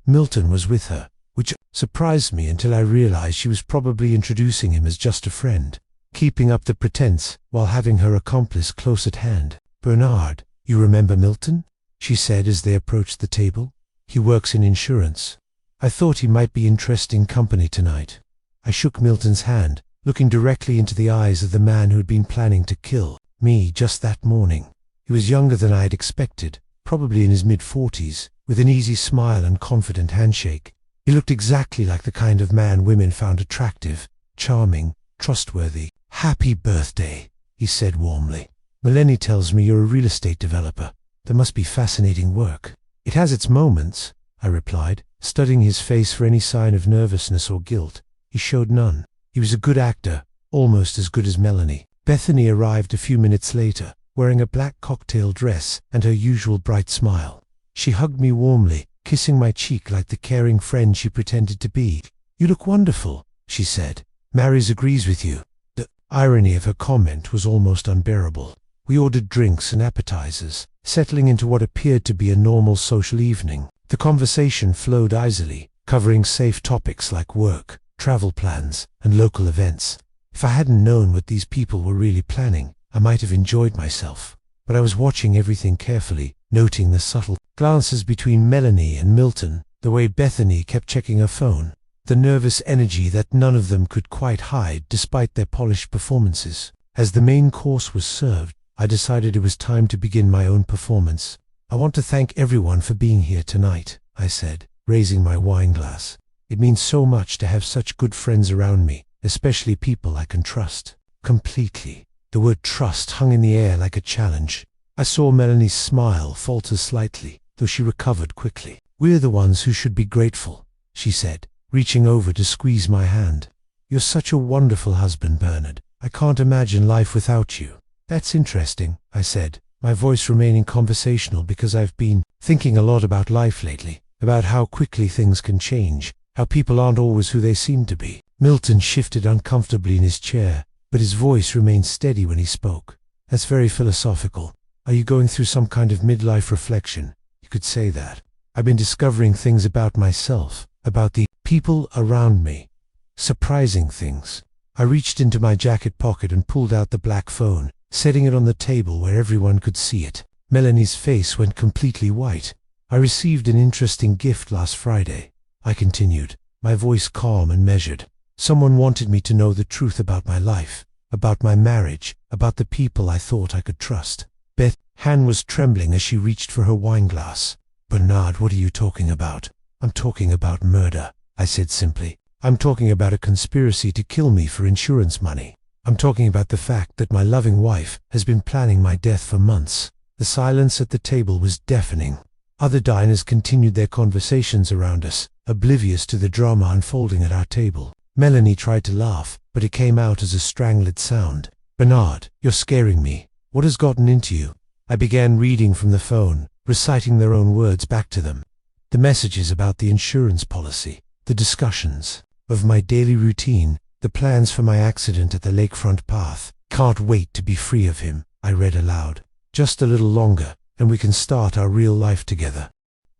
A: Milton was with her, which surprised me until I realized she was probably introducing him as just a friend, keeping up the pretense while having her accomplice close at hand. "Bernard, you remember Milton?" she said as they approached the table. "He works in insurance. I thought he might be interesting company tonight." I shook Milton's hand, looking directly into the eyes of the man who had been planning to kill me just that morning. He was younger than I had expected, probably in his mid-40s, with an easy smile and confident handshake. He looked exactly like the kind of man women found attractive, charming, trustworthy. "Happy birthday," he said warmly. "Melanie tells me you're a real estate developer. That must be fascinating work." "It has its moments," I replied, studying his face for any sign of nervousness or guilt. He showed none. He was a good actor, almost as good as Melanie. Bethany arrived a few minutes later, wearing a black cocktail dress and her usual bright smile. She hugged me warmly, kissing my cheek like the caring friend she pretended to be. "You look wonderful," she said. "Mary's agrees with you." The irony of her comment was almost unbearable. We ordered drinks and appetizers, settling into what appeared to be a normal social evening. The conversation flowed easily, covering safe topics like work, travel plans, and local events. If I hadn't known what these people were really planning, I might have enjoyed myself. But I was watching everything carefully, noting the subtle glances between Melanie and Milton, the way Bethany kept checking her phone, the nervous energy that none of them could quite hide despite their polished performances. As the main course was served, I decided it was time to begin my own performance. "I want to thank everyone for being here tonight," I said, raising my wine glass. "It means so much to have such good friends around me, especially people I can trust." Completely. The word trust hung in the air like a challenge. I saw Melanie's smile falter slightly, though she recovered quickly. "We're the ones who should be grateful," she said, reaching over to squeeze my hand. "You're such a wonderful husband, Bernard. I can't imagine life without you." "That's interesting," I said, my voice remaining conversational because I've been thinking a lot about life lately, about how quickly things can change, how people aren't always who they seem to be. Milton shifted uncomfortably in his chair, but his voice remained steady when he spoke. "That's very philosophical. Are you going through some kind of midlife reflection? You could say that. I've been discovering things about myself, about the people around me. Surprising things." I reached into my jacket pocket and pulled out the black phone, setting it on the table where everyone could see it. Melanie's face went completely white. "I received an interesting gift last Friday," I continued, my voice calm and measured. "Someone wanted me to know the truth about my life, about my marriage, about the people I thought I could trust." Beth's hand was trembling as she reached for her wine glass. "Bernard, what are you talking about?" "I'm talking about murder," I said simply. "I'm talking about a conspiracy to kill me for insurance money. I'm talking about the fact that my loving wife has been planning my death for months." The silence at the table was deafening. Other diners continued their conversations around us, oblivious to the drama unfolding at our table. Melanie tried to laugh, but it came out as a strangled sound. "Bernard, you're scaring me. What has gotten into you?" I began reading from the phone, reciting their own words back to them. The messages about the insurance policy, the discussions of my daily routine, the plans for my accident at the lakefront path. "Can't wait to be free of him," I read aloud. "Just a little longer, and we can start our real life together."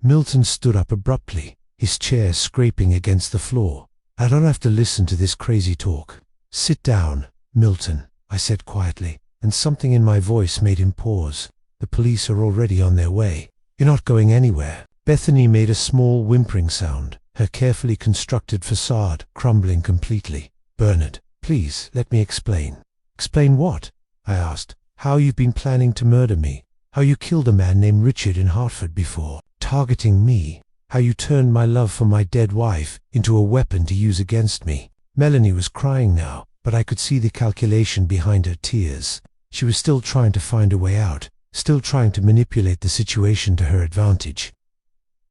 A: Milton stood up abruptly, his chair scraping against the floor. "I don't have to listen to this crazy talk." "Sit down, Milton," I said quietly, and something in my voice made him pause. "The police are already on their way. You're not going anywhere." Bethany made a small whimpering sound, her carefully constructed facade crumbling completely. "Bernard, please, let me explain." "Explain what?" I asked. "How you've been planning to murder me. How you killed a man named Richard in Hartford before, targeting me. How you turned my love for my dead wife into a weapon to use against me." Melanie was crying now, but I could see the calculation behind her tears. She was still trying to find a way out, still trying to manipulate the situation to her advantage.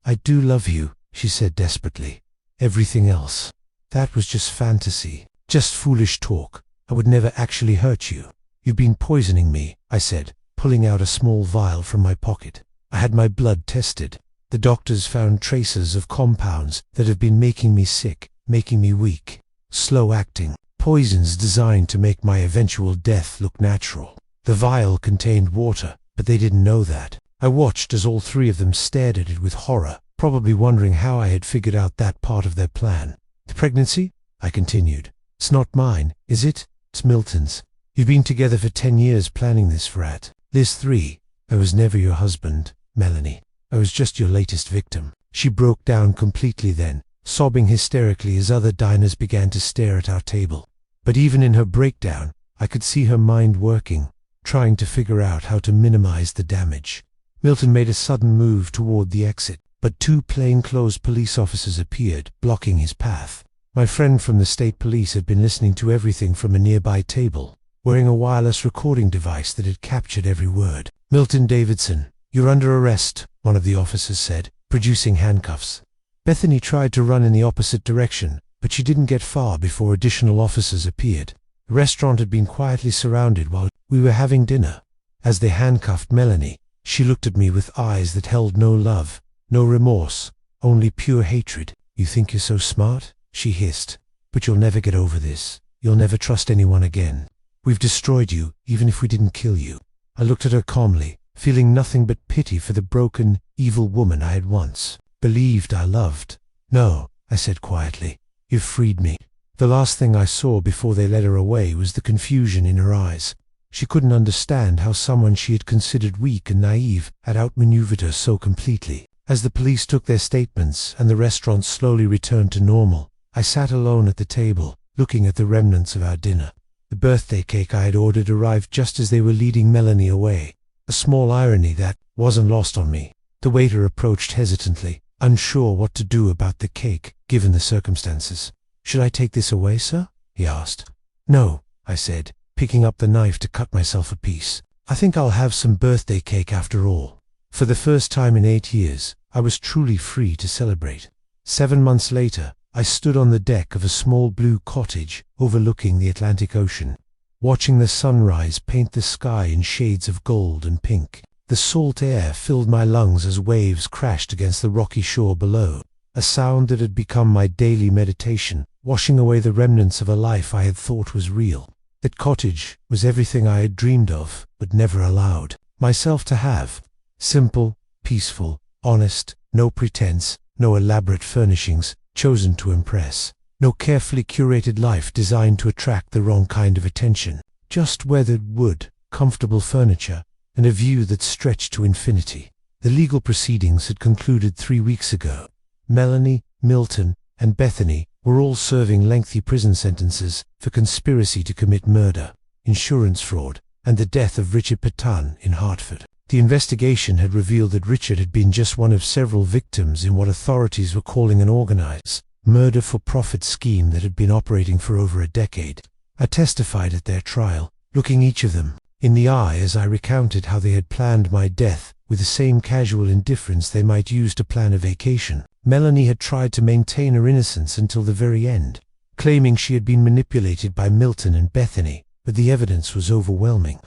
A: "I do love you," she said desperately. "Everything else, that was just fantasy. Just foolish talk. I would never actually hurt you." "You've been poisoning me," I said, pulling out a small vial from my pocket. "I had my blood tested. The doctors found traces of compounds that have been making me sick, making me weak. Slow-acting poisons designed to make my eventual death look natural." The vial contained water, but they didn't know that. I watched as all three of them stared at it with horror, probably wondering how I had figured out that part of their plan. "The pregnancy?" I continued. "It's not mine, is it? It's Milton's. You've been together for 10 years planning this, Rat. There's 3. I was never your husband, Melanie. I was just your latest victim." She broke down completely then, sobbing hysterically as other diners began to stare at our table. But even in her breakdown, I could see her mind working, trying to figure out how to minimize the damage. Milton made a sudden move toward the exit, but 2 plainclothes police officers appeared, blocking his path. My friend from the state police had been listening to everything from a nearby table, wearing a wireless recording device that had captured every word. "Milton Davidson, you're under arrest," one of the officers said, producing handcuffs. Bethany tried to run in the opposite direction, but she didn't get far before additional officers appeared. The restaurant had been quietly surrounded while we were having dinner. As they handcuffed Melanie, she looked at me with eyes that held no love, no remorse, only pure hatred. "You think you're so smart?" she hissed. "But you'll never get over this. You'll never trust anyone again. We've destroyed you, even if we didn't kill you." I looked at her calmly, feeling nothing but pity for the broken, evil woman I had once believed I loved. "No," I said quietly. "You've freed me." The last thing I saw before they led her away was the confusion in her eyes. She couldn't understand how someone she had considered weak and naive had outmaneuvered her so completely. As the police took their statements and the restaurant slowly returned to normal, I sat alone at the table, looking at the remnants of our dinner. The birthday cake I had ordered arrived just as they were leading Melanie away, a small irony that wasn't lost on me. The waiter approached hesitantly, unsure what to do about the cake, given the circumstances. "Should I take this away, sir?" he asked. "No," I said, picking up the knife to cut myself a piece. "I think I'll have some birthday cake after all." For the first time in 8 years, I was truly free to celebrate. 7 months later, I stood on the deck of a small blue cottage overlooking the Atlantic Ocean, watching the sunrise paint the sky in shades of gold and pink. The salt air filled my lungs as waves crashed against the rocky shore below, a sound that had become my daily meditation, washing away the remnants of a life I had thought was real. That cottage was everything I had dreamed of, but never allowed myself to have. Simple, peaceful, honest, no pretense, no elaborate furnishings chosen to impress, no carefully curated life designed to attract the wrong kind of attention, just weathered wood, comfortable furniture, and a view that stretched to infinity. The legal proceedings had concluded 3 weeks ago. Melanie, Milton, and Bethany were all serving lengthy prison sentences for conspiracy to commit murder, insurance fraud, and the death of Richard Patan in Hartford. The investigation had revealed that Richard had been just one of several victims in what authorities were calling an organized, murder-for-profit scheme that had been operating for over a decade. I testified at their trial, looking each of them in the eye as I recounted how they had planned my death with the same casual indifference they might use to plan a vacation. Melanie had tried to maintain her innocence until the very end, claiming she had been manipulated by Milton and Bethany, but the evidence was overwhelming.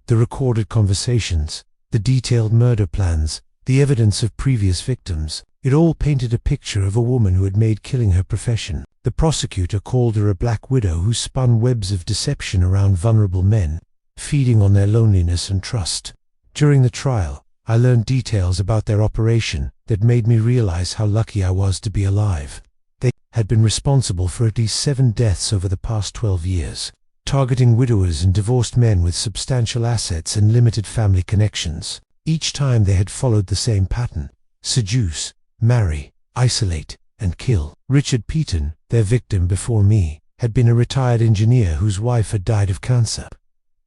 A: The recorded conversations, the detailed murder plans, the evidence of previous victims, it all painted a picture of a woman who had made killing her profession. The prosecutor called her a black widow who spun webs of deception around vulnerable men, feeding on their loneliness and trust. During the trial, I learned details about their operation that made me realize how lucky I was to be alive. They had been responsible for at least 7 deaths over the past 12 years, targeting widowers and divorced men with substantial assets and limited family connections. Each time they had followed the same pattern: seduce, marry, isolate, and kill. Richard Patan, their victim before me, had been a retired engineer whose wife had died of cancer.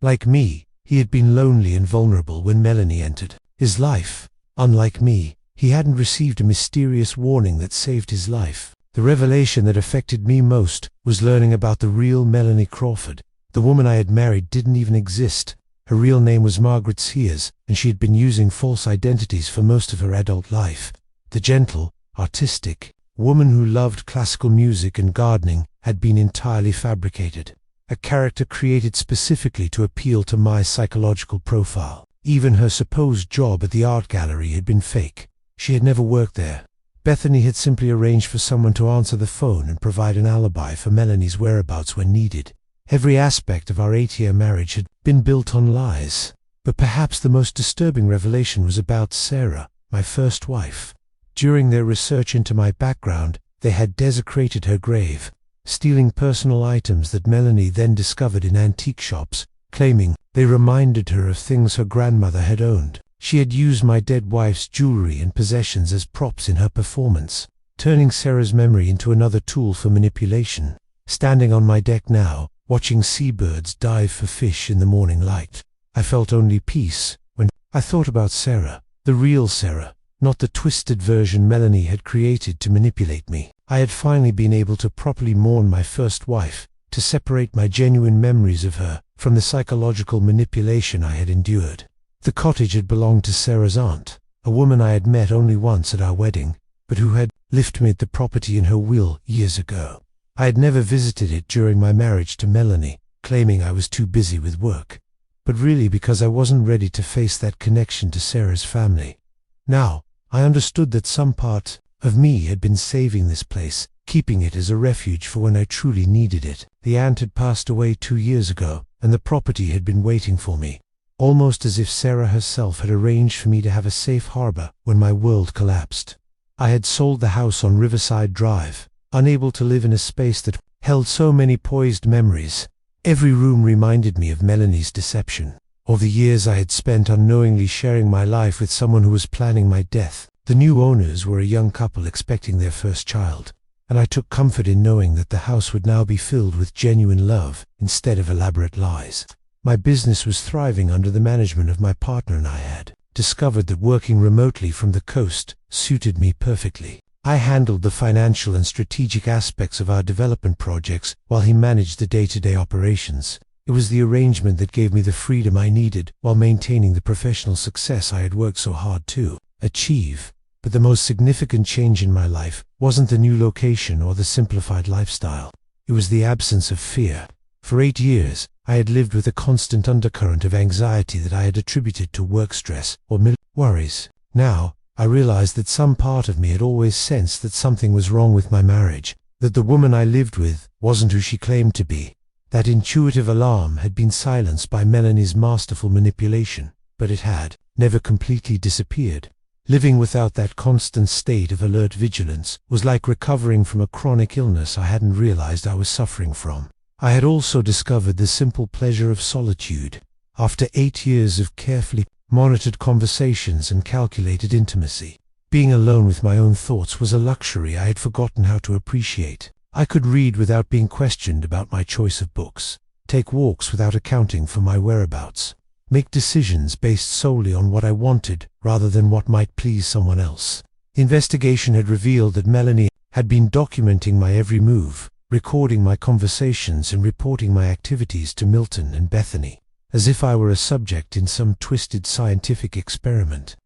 A: Like me, he had been lonely and vulnerable when Melanie entered his life. Unlike me, he hadn't received a mysterious warning that saved his life. The revelation that affected me most was learning about the real Melanie Crawford. The woman I had married didn't even exist. Her real name was Margaret Sears, and she had been using false identities for most of her adult life. The gentle, artistic woman who loved classical music and gardening had been entirely fabricated, a character created specifically to appeal to my psychological profile. Even her supposed job at the art gallery had been fake. She had never worked there. Bethany had simply arranged for someone to answer the phone and provide an alibi for Melanie's whereabouts when needed. Every aspect of our 8-year marriage had been built on lies. But perhaps the most disturbing revelation was about Sarah, my first wife. During their research into my background, they had desecrated her grave, stealing personal items that Melanie then discovered in antique shops, claiming they reminded her of things her grandmother had owned. She had used my dead wife's jewelry and possessions as props in her performance, turning Sarah's memory into another tool for manipulation. Standing on my deck now, watching seabirds dive for fish in the morning light, I felt only peace when I thought about Sarah, the real Sarah, not the twisted version Melanie had created to manipulate me. I had finally been able to properly mourn my first wife, to separate my genuine memories of her from the psychological manipulation I had endured. The cottage had belonged to Sarah's aunt, a woman I had met only once at our wedding, but who had left me the property in her will years ago. I had never visited it during my marriage to Melanie, claiming I was too busy with work, but really because I wasn't ready to face that connection to Sarah's family. Now, I understood that some part of me had been saving this place, keeping it as a refuge for when I truly needed it. The aunt had passed away 2 years ago, and the property had been waiting for me, almost as if Sarah herself had arranged for me to have a safe harbor when my world collapsed. I had sold the house on Riverside Drive, unable to live in a space that held so many poised memories. Every room reminded me of Melanie's deception, or the years I had spent unknowingly sharing my life with someone who was planning my death. The new owners were a young couple expecting their first child, and I took comfort in knowing that the house would now be filled with genuine love instead of elaborate lies. My business was thriving under the management of my partner, and I had discovered that working remotely from the coast suited me perfectly. I handled the financial and strategic aspects of our development projects while he managed the day-to-day operations. It was the arrangement that gave me the freedom I needed while maintaining the professional success I had worked so hard to achieve. But the most significant change in my life wasn't the new location or the simplified lifestyle. It was the absence of fear. For 8 years, I had lived with a constant undercurrent of anxiety that I had attributed to work stress or worries. Now, I realized that some part of me had always sensed that something was wrong with my marriage, that the woman I lived with wasn't who she claimed to be. That intuitive alarm had been silenced by Melanie's masterful manipulation, but it had never completely disappeared. Living without that constant state of alert vigilance was like recovering from a chronic illness I hadn't realized I was suffering from. I had also discovered the simple pleasure of solitude. After 8 years of carefully monitored conversations and calculated intimacy, being alone with my own thoughts was a luxury I had forgotten how to appreciate. I could read without being questioned about my choice of books, take walks without accounting for my whereabouts, make decisions based solely on what I wanted rather than what might please someone else. Investigation had revealed that Melanie had been documenting my every move, recording my conversations and reporting my activities to Milton and Bethany, as if I were a subject in some twisted scientific experiment.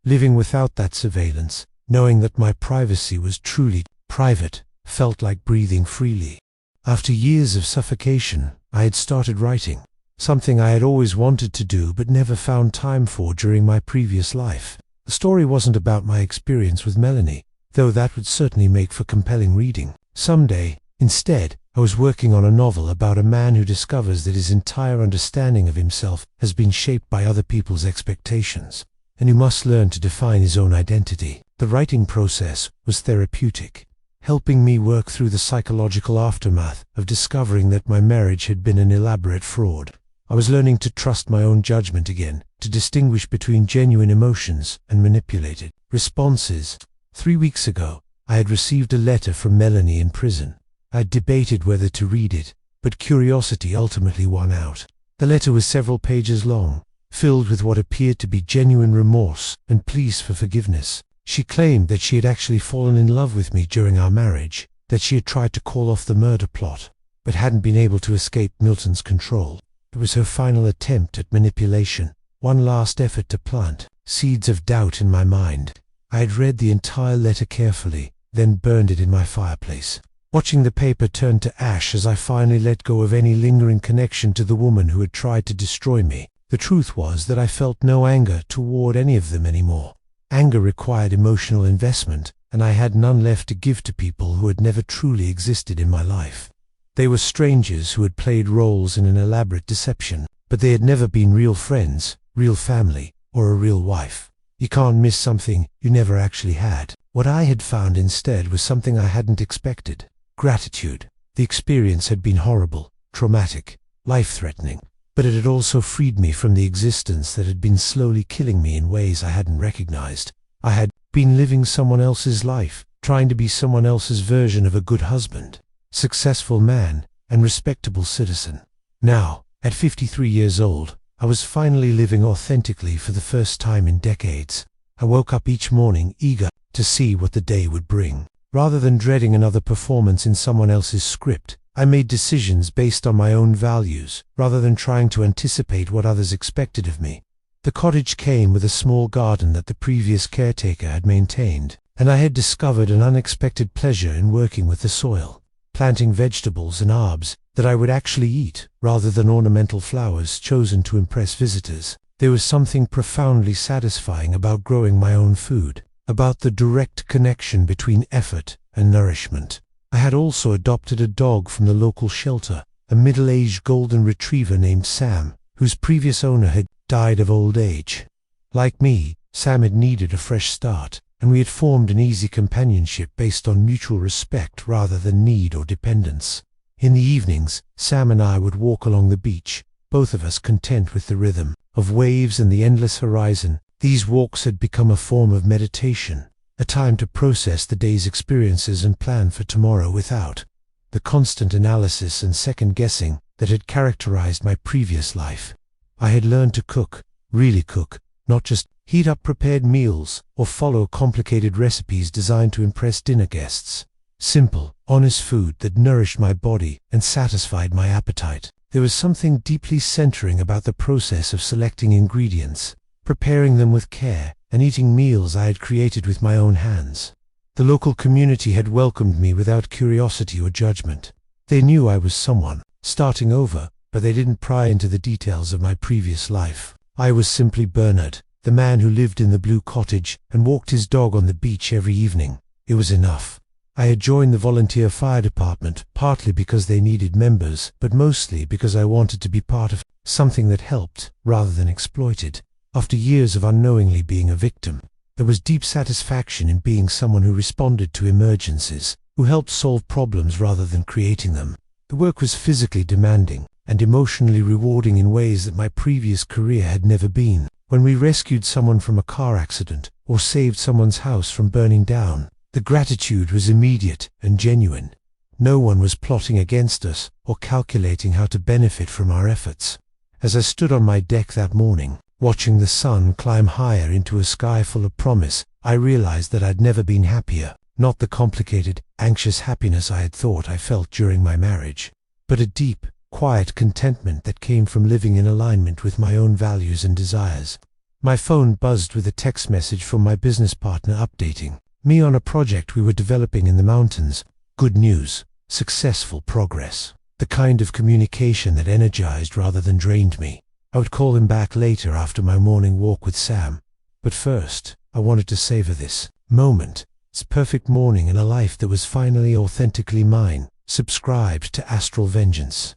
A: Living without that surveillance, knowing that my privacy was truly private, felt like breathing freely. After years of suffocation, I had started writing, something I had always wanted to do but never found time for during my previous life. The story wasn't about my experience with Melanie, though that would certainly make for compelling reading someday. Instead, I was working on a novel about a man who discovers that his entire understanding of himself has been shaped by other people's expectations, and who must learn to define his own identity. The writing process was therapeutic, helping me work through the psychological aftermath of discovering that my marriage had been an elaborate fraud. I was learning to trust my own judgment again, to distinguish between genuine emotions and manipulated responses. 3 weeks ago, I had received a letter from Melanie in prison. I had debated whether to read it, but curiosity ultimately won out. The letter was several pages long, filled with what appeared to be genuine remorse and pleas for forgiveness. She claimed that she had actually fallen in love with me during our marriage, that she had tried to call off the murder plot, but hadn't been able to escape Milton's control. It was her final attempt at manipulation, one last effort to plant seeds of doubt in my mind. I had read the entire letter carefully, then burned it in my fireplace, watching the paper turn to ash as I finally let go of any lingering connection to the woman who had tried to destroy me. The truth was that I felt no anger toward any of them anymore. Anger required emotional investment, and I had none left to give to people who had never truly existed in my life. They were strangers who had played roles in an elaborate deception, but they had never been real friends, real family, or a real wife. You can't miss something you never actually had. What I had found instead was something I hadn't expected: gratitude. The experience had been horrible, traumatic, life-threatening, but it had also freed me from the existence that had been slowly killing me in ways I hadn't recognized. I had been living someone else's life, trying to be someone else's version of a good husband, successful man, and respectable citizen. Now, at 53 years old, I was finally living authentically for the first time in decades. I woke up each morning eager to see what the day would bring. Rather than dreading another performance in someone else's script, I made decisions based on my own values, rather than trying to anticipate what others expected of me. The cottage came with a small garden that the previous caretaker had maintained, and I had discovered an unexpected pleasure in working with the soil. planting vegetables and herbs that I would actually eat, rather than ornamental flowers chosen to impress visitors. There was something profoundly satisfying about growing my own food, about the direct connection between effort and nourishment. I had also adopted a dog from the local shelter, a middle-aged golden retriever named Sam, whose previous owner had died of old age. Like me, Sam had needed a fresh start, and we had formed an easy companionship based on mutual respect rather than need or dependence. In the evenings, Sam and I would walk along the beach, both of us content with the rhythm of waves and the endless horizon. These walks had become a form of meditation, a time to process the day's experiences and plan for tomorrow without the constant analysis and second-guessing that had characterized my previous life. I had learned to cook, really cook, not just heat up prepared meals or follow complicated recipes designed to impress dinner guests. Simple, honest food that nourished my body and satisfied my appetite. There was something deeply centering about the process of selecting ingredients, preparing them with care, and eating meals I had created with my own hands. The local community had welcomed me without curiosity or judgment. They knew I was someone starting over, but they didn't pry into the details of my previous life. I was simply Bernard, the man who lived in the blue cottage and walked his dog on the beach every evening. It was enough. I had joined the volunteer fire department, partly because they needed members, but mostly because I wanted to be part of something that helped, rather than exploited. After years of unknowingly being a victim, there was deep satisfaction in being someone who responded to emergencies, who helped solve problems rather than creating them. The work was physically demanding and emotionally rewarding in ways that my previous career had never been. When we rescued someone from a car accident or saved someone's house from burning down, the gratitude was immediate and genuine. No one was plotting against us or calculating how to benefit from our efforts. As I stood on my deck that morning, watching the sun climb higher into a sky full of promise, I realized that I'd never been happier. Not the complicated, anxious happiness I had thought I felt during my marriage, but a deep, quiet contentment that came from living in alignment with my own values and desires. My phone buzzed with a text message from my business partner updating me on a project we were developing in the mountains. Good news, successful progress. The kind of communication that energized rather than drained me. I would call him back later after my morning walk with Sam. But first, I wanted to savor this moment. It's perfect morning and a life that was finally authentically mine. Subscribed to Astral Vengeance.